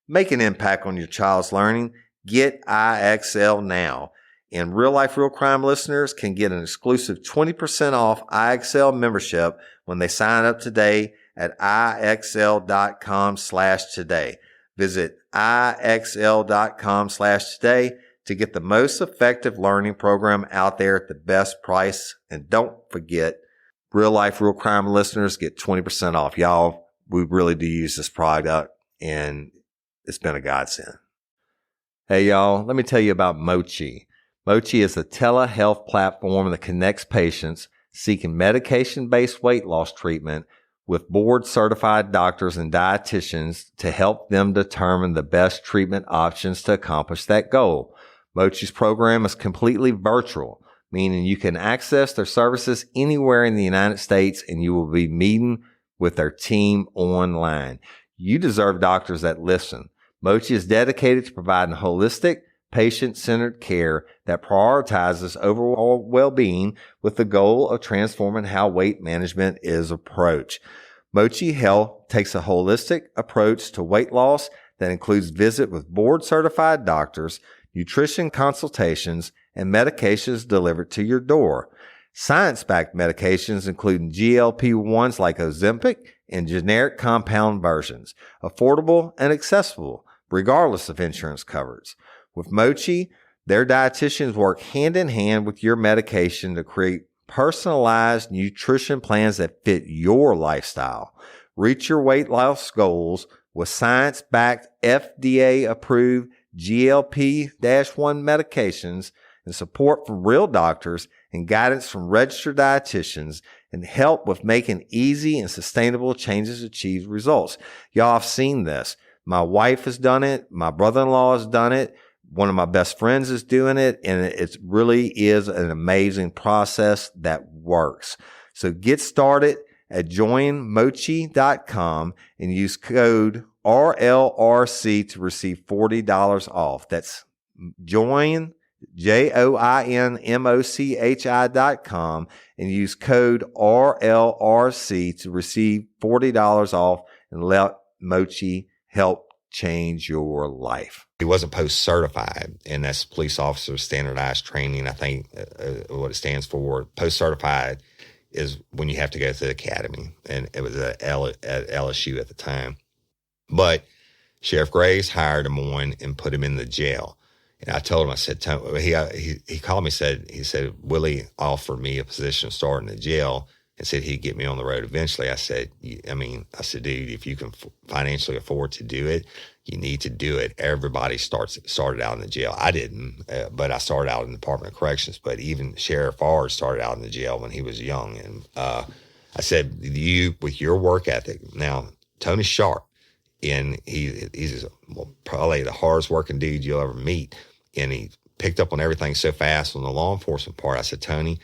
Make an impact on your child's learning. Get IXL now. And Real Life, Real Crime listeners can get an exclusive 20% off IXL membership when they sign up today at IXL.com/today. Visit IXL.com/today to get the most effective learning program out there at the best price. And don't forget, Real Life, Real Crime listeners get 20% off. Y'all, we really do use this product, and it's been a godsend. Hey, y'all, let me tell you about Mochi. Mochi is a telehealth platform that connects patients seeking medication-based weight loss treatment with board-certified doctors and dietitians to help them determine the best treatment options to accomplish that goal. Mochi's program is completely virtual, meaning you can access their services anywhere in the United States, and you will be meeting with their team online. You deserve doctors that listen. Mochi is dedicated to providing holistic, patient-centered care that prioritizes overall well-being with the goal of transforming how weight management is approached. Mochi Health takes a holistic approach to weight loss that includes visit with board-certified doctors, nutrition consultations, and medications delivered to your door. Science-backed medications including GLP-1s like Ozempic and generic compound versions, affordable and accessible, regardless of insurance coverage. With Mochi, their dietitians work hand in hand with your medication to create personalized nutrition plans that fit your lifestyle. Reach your weight loss goals with science-backed, FDA-approved GLP-1 medications and support from real doctors and guidance from registered dietitians, and help with making easy and sustainable changes to achieve results. Y'all have seen this. My wife has done it. My brother-in-law has done it. One of my best friends is doing it, and it really is an amazing process that works. So get started at joinmochi.com and use code RLRC to receive $40 off. That's join, JOINMOCHI.com, and use code RLRC to receive $40 off and let Mochi help change your life. He wasn't post-certified, and that's police officer standardized training. I think what it stands for. Post-certified is when you have to go to the academy, and it was at LSU at the time. But Sheriff Graves hired him on and put him in the jail. And I told him, I said, he called me, he said, Willie offered me a position starting in the jail and said he'd get me on the road eventually. I said, dude, if you can financially afford to do it, you need to do it. Everybody started out in the jail. I didn't, but I started out in the Department of Corrections. But even Sheriff Fard started out in the jail when he was young. And I said, you, with your work ethic, now, Tony Sharp, and he's probably the hardest working dude you'll ever meet. And he picked up on everything so fast on the law enforcement part. I said, Tony,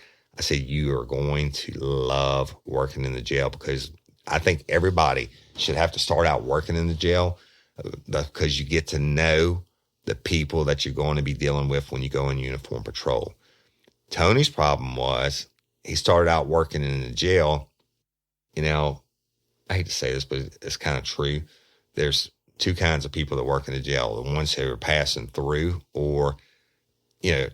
you are going to love working in the jail, because I think everybody should have to start out working in the jail, because you get to know the people that you're going to be dealing with when you go in uniform patrol. Tony's problem was he started out working in the jail. I hate to say this, but it's kind of true. There's two kinds of people that work in the jail: the ones who are passing through, or, the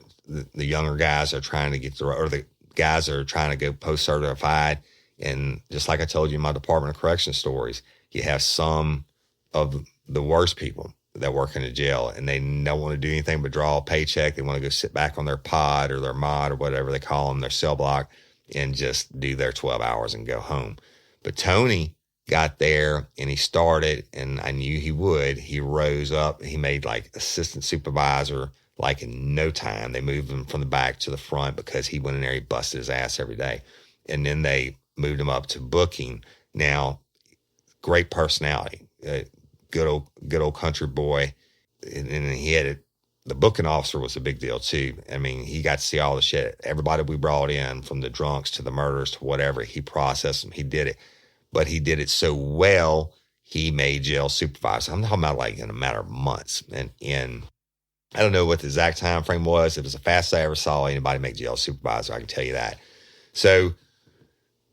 younger guys are trying to get through, or the guys that are trying to go post-certified. And just like I told you in my Department of Corrections stories, you have some of the worst people that work in the jail, and they don't want to do anything but draw a paycheck. They want to go sit back on their pod or their mod or whatever they call them, their cell block, and just do their 12 hours and go home. But Tony got there and he started, and I knew he would. He rose up. He made like assistant supervisor like in no time. They moved him from the back to the front because he went in there, he busted his ass every day. And then they moved him up to booking. Now, great personality, good old country boy. And he had the booking officer was a big deal too. He got to see all the shit. Everybody we brought in, from the drunks to the murderers to whatever, he processed them. He did it. But he did it so well, he made jail supervisor. I'm talking about like in a matter of months. And I don't know what the exact time frame was. It was the fastest I ever saw anybody make jail supervisor, I can tell you that. So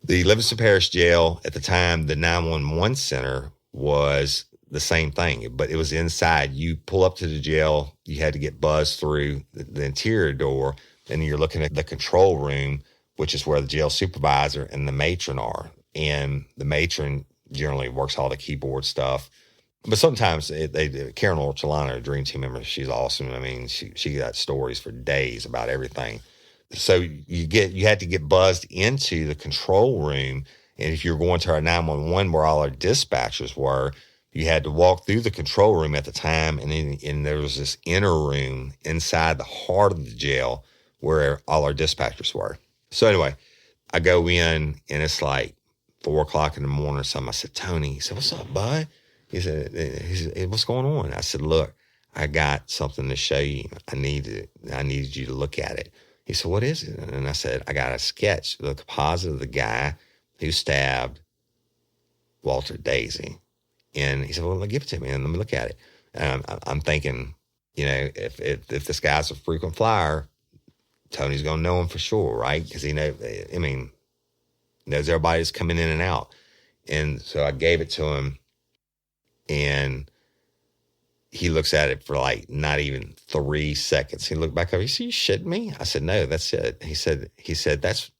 the Livingston Parish Jail at the time, the 911 center was the same thing, but it was inside. You pull up to the jail, you had to get buzzed through the interior door, and you're looking at the control room, which is where the jail supervisor and the matron are. And the matron generally works all the keyboard stuff. But sometimes Karen Ortolano, a Dream Team member, she's awesome. I mean, she got stories for days about everything. So you had to get buzzed into the control room. And if you're going to our 911 where all our dispatchers were, you had to walk through the control room at the time. And there was this inner room inside the heart of the jail where all our dispatchers were. So anyway, I go in and it's like 4 o'clock in the morning or something. I said, Tony, he said, what's up, bud? He said, hey, what's going on? I said, look, I got something to show you. I needed you to look at it. He said, what is it? And I said, I got a sketch, the composite of the guy who stabbed Walter Daisy. And he said, well, give it to me and let me look at it. And I'm thinking, if this guy's a frequent flyer, Tony's going to know him for sure, right? Because knows everybody that's coming in and out. And so I gave it to him, and he looks at it for like not even 3 seconds. He looked back over. He said, you shitting me? I said, no, that's it. He said, that's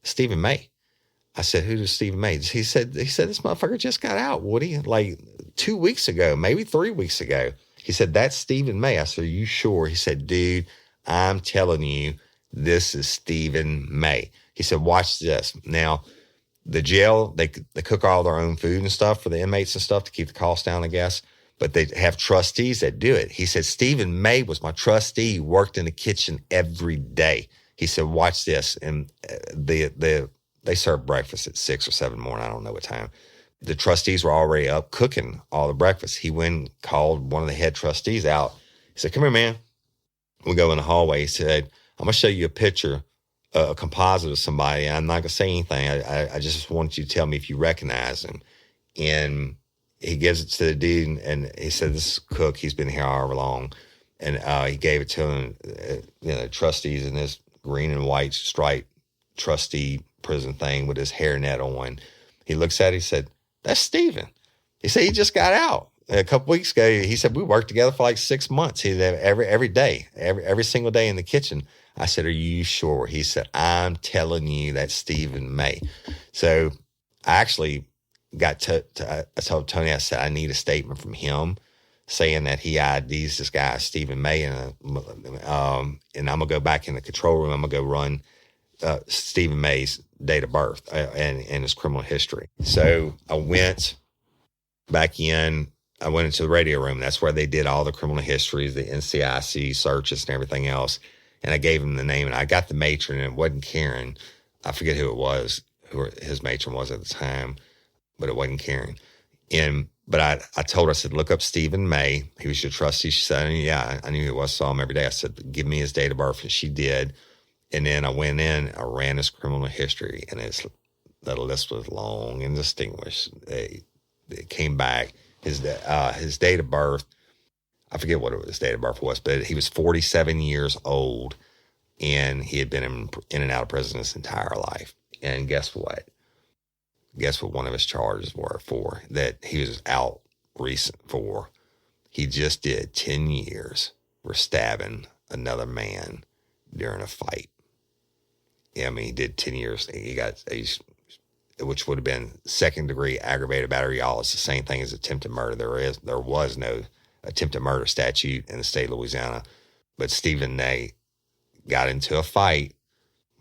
Stephen May. I said, who is Stephen May? He said, this motherfucker just got out, Woody, like 2 weeks ago, maybe 3 weeks ago. He said, that's Stephen May. I said, are you sure? He said, dude, I'm telling you, this is Stephen May. He said, watch this. Now, the jail, they cook all their own food and stuff for the inmates and stuff to keep the costs down, I guess. But they have trustees that do it. He said, Stephen May was my trustee. He worked in the kitchen every day. He said, watch this. And they serve breakfast at 6 or 7 in the morning. I don't know what time. The trustees were already up cooking all the breakfast. He went and called one of the head trustees out. He said, come here, man. We go in the hallway. He said, I'm going to show you a picture, a composite of somebody. I'm not going to say anything. I just want you to tell me if you recognize him. And he gives it to the dude, and he said, this is Cook. He's been here however long. And he gave it to him, trustees in this green and white striped trustee prison thing with his hairnet on. He looks at it, he said, that's Stephen. He said, he just got out. A couple weeks ago, he said, we worked together for like 6 months. He said, every day, every single day in the kitchen. I said, are you sure? He said, I'm telling you, that's Stephen May. So I actually I told Tony, I said, I need a statement from him saying that he IDs this guy, Stephen May, and I'm going to go back in the control room. I'm going to go run Stephen May's date of birth and his criminal history. So I went back in. I went into the radio room. That's where they did all the criminal histories, the NCIC searches and everything else. And I gave him the name, and I got the matron, and it wasn't Karen. I forget who it was, who his matron was at the time, but it wasn't Karen. But I told her, I said, look up Stephen May. He was your trustee. She said, yeah, I knew who it was, saw him every day. I said, give me his date of birth. And she did. And then I went in, I ran his criminal history, and the list was long and distinguished. It came back. His date of birth, I forget what his date of birth was, but he was 47 years old, and he had been in and out of prison his entire life. And guess what? Guess what one of his charges were for that he was out recent for? He just did 10 years for stabbing another man during a fight. Yeah, I mean, he did 10 years. Which would have been second-degree aggravated battery. Y'all, it's the same thing as attempted murder. There was no attempted murder statute in the state of Louisiana, but Stephen May got into a fight.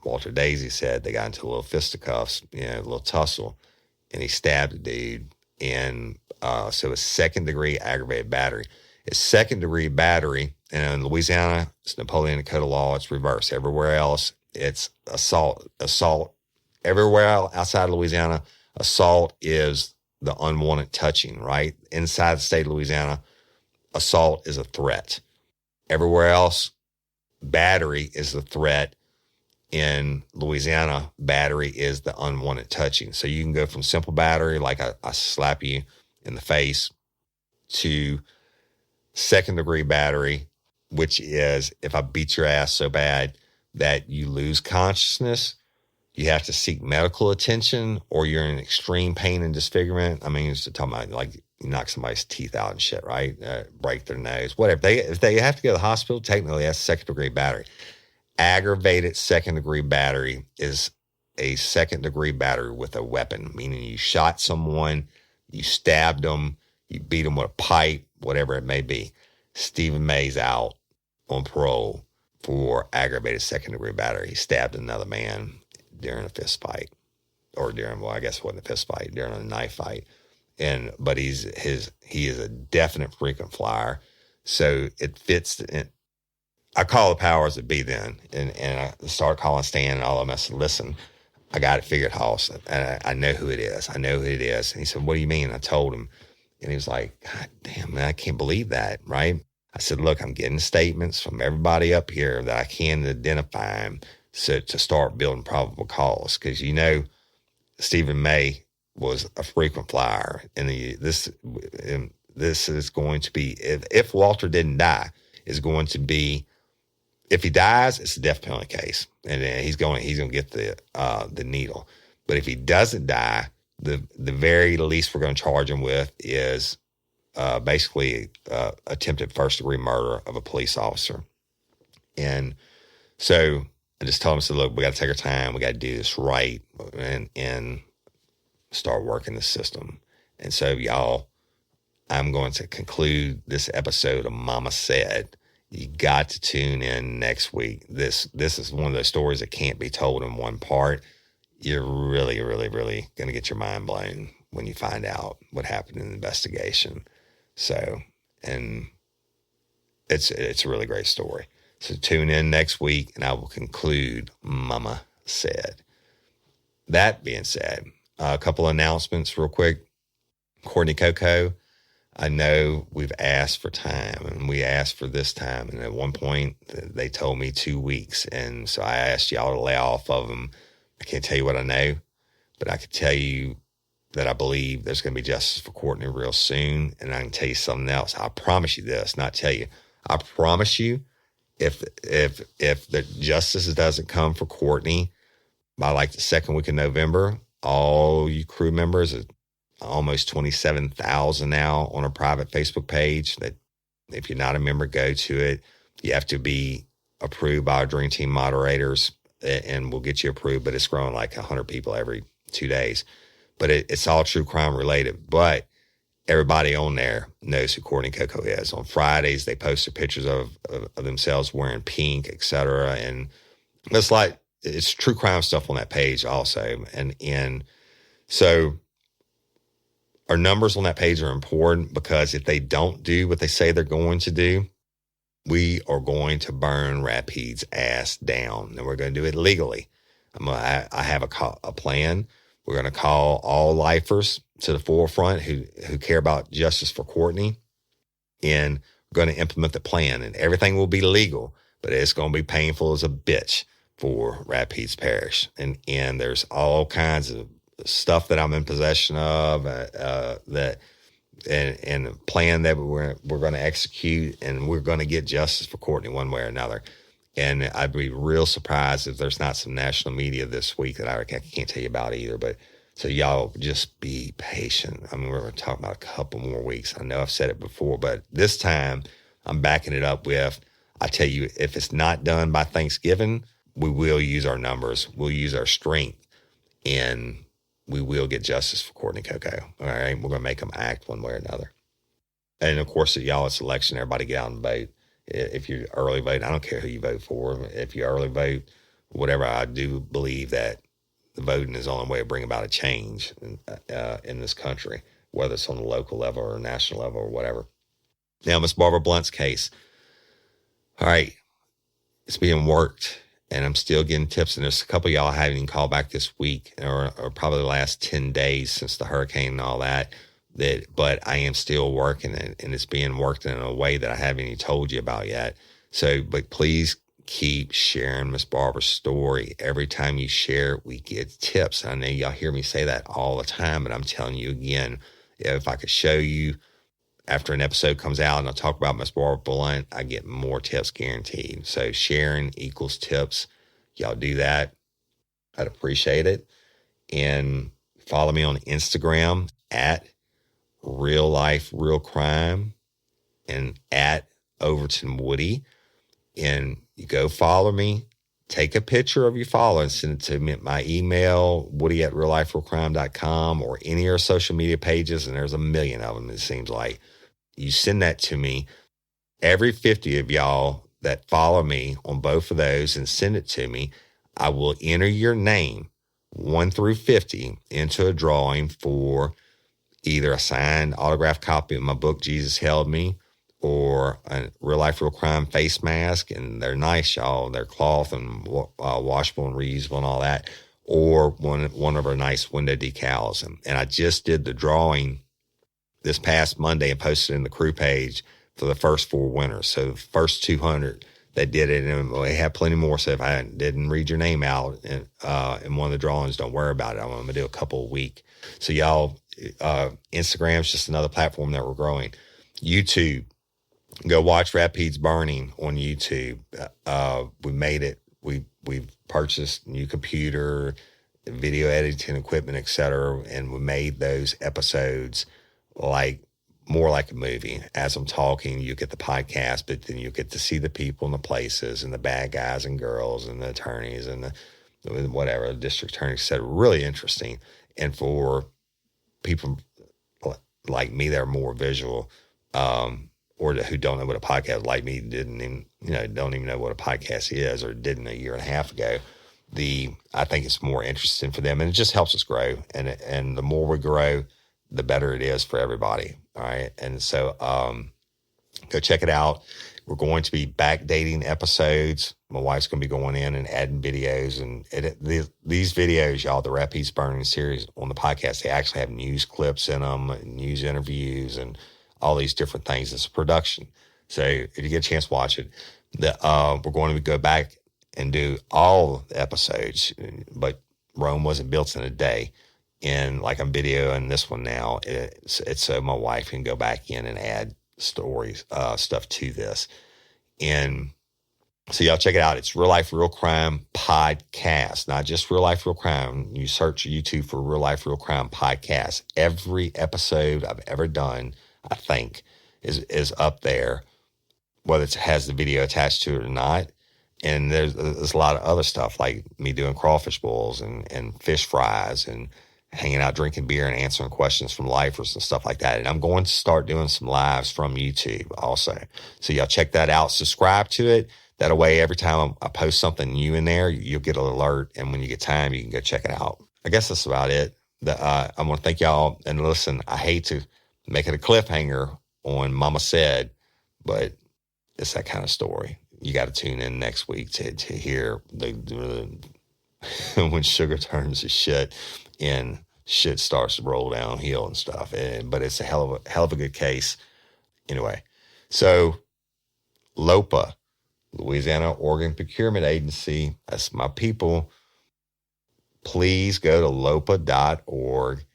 Walter Daisy said they got into a little fisticuffs, a little tussle, and he stabbed the dude. And so it's second-degree aggravated battery. It's second-degree battery, and in Louisiana, it's Napoleonic Code of Law. It's reversed. Everywhere else, it's assault. Everywhere outside of Louisiana, assault is the unwanted touching, right? Inside the state of Louisiana, assault is a threat. Everywhere else, battery is the threat. In Louisiana, battery is the unwanted touching. So you can go from simple battery, like I slap you in the face, to second-degree battery, which is if I beat your ass so bad that you lose consciousness, you have to seek medical attention or you're in extreme pain and disfigurement. I mean, it's talking about like you knock somebody's teeth out and shit, right? Break their nose, whatever. If they have to go to the hospital, technically that's second-degree battery. Aggravated second-degree battery is a second-degree battery with a weapon, meaning you shot someone, you stabbed them, you beat them with a pipe, whatever it may be. Stephen May's out on parole for aggravated second-degree battery. He stabbed another man during a fist fight, or I guess it wasn't a fist fight, during a knife fight. But he is a definite frequent flyer. So it fits. I call the powers that be then, and I started calling Stan and all of them. I said, listen, I got it figured, Hoss. And I know who it is. I know who it is. And he said, what do you mean? I told him. And he was like, God damn, man, I can't believe that, right? I said, look, I'm getting statements from everybody up here that I can identify him to start building probable cause. Because, Stephen May was a frequent flyer. And this is going to be, if Walter didn't die, is going to be, if he dies, it's a death penalty case. And then he's going to get the needle. But if he doesn't die, the very least we're going to charge him with is basically attempted first-degree murder of a police officer. And so I just told him, I said, look, we got to take our time. We got to do this right and start working the system. And so, y'all, I'm going to conclude this episode of Mama Said. You got to tune in next week. This is one of those stories that can't be told in one part. You're really, really, really going to get your mind blown when you find out what happened in the investigation. So, and it's a really great story. So tune in next week, and I will conclude Mama Said. That being said, a couple of announcements real quick. Courtney Coco, I know we've asked for time, and we asked for this time. And at one point, they told me 2 weeks. And so I asked y'all to lay off of them. I can't tell you what I know, but I can tell you that I believe there's going to be justice for Courtney real soon. And I can tell you something else. I promise you this, not tell you. I promise you, if the justice doesn't come for Courtney by like the second week of November, all you crew members, almost 27,000 now on a private Facebook page, that if you're not a member, go to it. You have to be approved by our Dream Team moderators, and we'll get you approved, but it's growing like 100 people every 2 days. But it's all true crime related. But everybody on there knows who Courtney Coco is. On Fridays, they post their pictures of themselves wearing pink, etc. And it's true crime stuff on that page also. And so our numbers on that page are important, because if they don't do what they say they're going to do, we are going to burn Rapide's ass down, and we're going to do it legally. I have a plan. We're going to call all lifers to the forefront who care about justice for Courtney, and we're going to implement the plan, and everything will be legal, but it's going to be painful as a bitch for Rapides Parish. And there's all kinds of stuff that I'm in possession of, and a plan that we're going to execute, and we're going to get justice for Courtney one way or another. And I'd be real surprised if there's not some national media this week that I can't tell you about either. But so y'all just be patient. I mean, we're going to talk about a couple more weeks. I know I've said it before, but this time I'm backing it up with, I tell you, if it's not done by Thanksgiving, we will use our numbers. We'll use our strength, and we will get justice for Courtney Coco. All right. We're going to make them act one way or another. And of course, y'all, it's election. Everybody get out and vote. If you early vote, I don't care who you vote for. If you early vote, whatever, I do believe that the voting is the only way to bring about a change in this country, whether it's on the local level or national level or whatever. Now, Miss Barbara Blunt's case. All right. It's being worked, and I'm still getting tips. And there's a couple of y'all haven't even called back this week, or probably the last 10 days since the hurricane and all that. But I am still working it, and it's being worked in a way that I haven't even told you about yet. So, but please keep sharing Miss Barbara's story. Every time you share it, we get tips. I know y'all hear me say that all the time, but I'm telling you again, if I could show you after an episode comes out and I talk about Miss Barbara Blunt, I get more tips guaranteed. So sharing equals tips. Y'all do that. I'd appreciate it. And follow me on Instagram at Real Life Real Crime and at Overton Woody. And you go follow me. Take a picture of your follow and send it to me at my email, woody@realliferealcrime.com, or any of our social media pages. And there's a million of them, it seems like. You send that to me. Every 50 of y'all that follow me on both of those and send it to me, I will enter your name 1 through 50 into a drawing for either a signed autographed copy of my book, Jesus Held Me, or a Real Life Real Crime face mask. And they're nice, y'all. They're cloth and washable and reusable and all that. Or one of our nice window decals. And I just did the drawing this past Monday and posted it in the crew page for the first 4 winners. So the first 200 that did it, and we have plenty more. So if I didn't read your name out in one of the drawings, don't worry about it. I'm going to do a couple a week. So y'all, Instagram's just another platform that we're growing. YouTube, go watch Rapides Burning on YouTube. We made it. We've purchased new computer, video editing equipment, etc., and we made those episodes more like a movie. As I'm talking, you get the podcast, but then you get to see the people and the places and the bad guys and girls and the attorneys and the whatever, the district attorneys, etc. Really interesting. And for people like me that are more visual, or who don't know what a podcast, like me, don't even know what a podcast is, or didn't a year and a half ago. I think it's more interesting for them, and it just helps us grow. And the more we grow, the better it is for everybody. All right. And so, go check it out. We're going to be backdating episodes. My wife's going to be going in and adding videos, and these videos, y'all, the Rapides Burning series on the podcast, they actually have news clips in them, news interviews, and all these different things. It's a production. So if you get a chance, watch it. We're going to go back and do all the episodes, but Rome wasn't built in a day. And like I'm videoing this one now, it's so my wife can go back in and add stories, stuff to this. And so y'all check it out. It's Real Life Real Crime Podcast, not just Real Life Real Crime. You search YouTube for Real Life Real Crime Podcast. Every episode I've ever done, I think, is up there, whether it has the video attached to it or not. And there's a lot of other stuff, like me doing crawfish boils and fish fries and hanging out, drinking beer and answering questions from lifers and stuff like that. And I'm going to start doing some lives from YouTube also. So y'all check that out. Subscribe to it. That way, every time I post something new in there, you'll get an alert. And when you get time, you can go check it out. I guess that's about it. I want to thank y'all. And listen, I hate to make it a cliffhanger on Mama Said, but it's that kind of story. You got to tune in next week to hear when sugar turns to shit and shit starts to roll downhill and stuff. But it's a hell of a good case. Anyway, so LOPA, Louisiana Organ Procurement Agency, that's my people. Please go to lopa.org.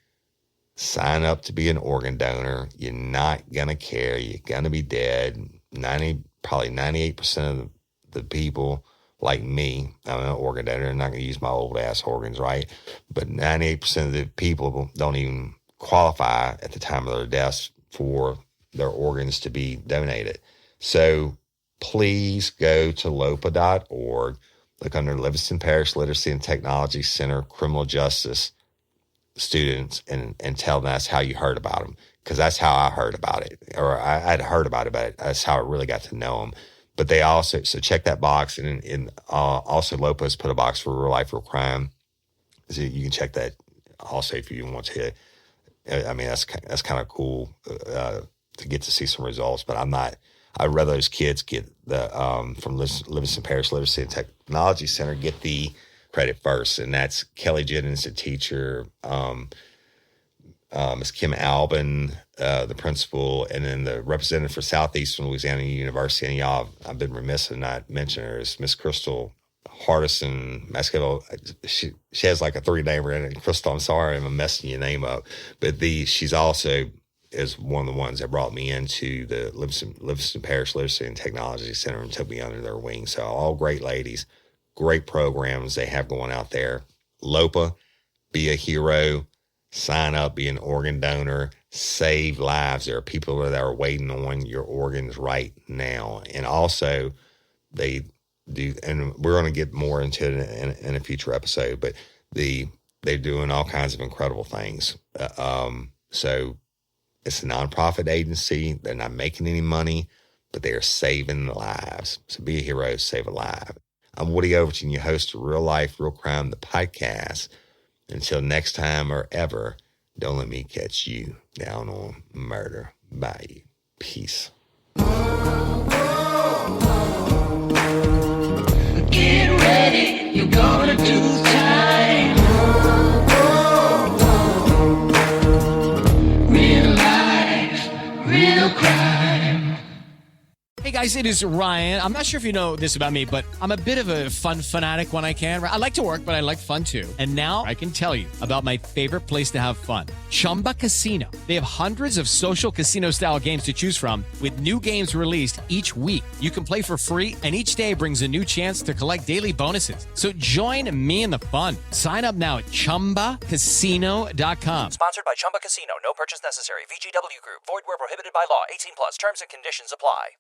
Sign up to be an organ donor. You're not going to care. You're going to be dead. Probably 98% of the people like me, I'm an organ donor. I'm not going to use my old ass organs, right? But 98% of the people don't even qualify at the time of their deaths for their organs to be donated. So please go to lopa.org, look under Livingston Parish Literacy and Technology Center Criminal Justice students, and tell them that's how you heard about them, because that's how I heard about it, or I'd heard about it, but that's how I really got to know them. But they also, so check that box, and also LOPA's put a box for Real Life Real Crime. So you can check that also if you want to. I mean, that's kind of cool to get to see some results, but I'd rather those kids get the from Livingston Parish Literacy and Technology Center get the credit first, and that's Kelly Jennings, the teacher, Ms. Kim Albin, the principal, and then the representative for Southeastern Louisiana University. And y'all, I've been remiss in not mentioning her, is Miss Crystal Hardison Mascavo. She has like a 3-namer in it. Crystal, I'm sorry, I'm messing your name up, but she's also is one of the ones that brought me into the Livingston Parish Literacy and Technology Center and took me under their wing. So all great ladies, great programs they have going out there. LOPA, be a hero, sign up, be an organ donor, save lives. There are people that are waiting on your organs right now. And also they do, and we're going to get more into it in a future episode, but they're doing all kinds of incredible things. So it's a nonprofit agency. They're not making any money, but they are saving lives. So be a hero, save a life. I'm Woody Overton, your host of Real Life, Real Crime, the podcast. Until next time or ever, don't let me catch you down on murder. Bye. Peace. Get ready, you're gonna do time. Real life, real crime. Hey guys, it is Ryan. I'm not sure if you know this about me, but I'm a bit of a fun fanatic when I can. I like to work, but I like fun too. And now I can tell you about my favorite place to have fun, Chumba Casino. They have hundreds of social casino style games to choose from with new games released each week. You can play for free and each day brings a new chance to collect daily bonuses. So join me in the fun. Sign up now at ChumbaCasino.com. Sponsored by Chumba Casino. No purchase necessary. VGW Group. Void where prohibited by law. 18 plus. Terms and conditions apply.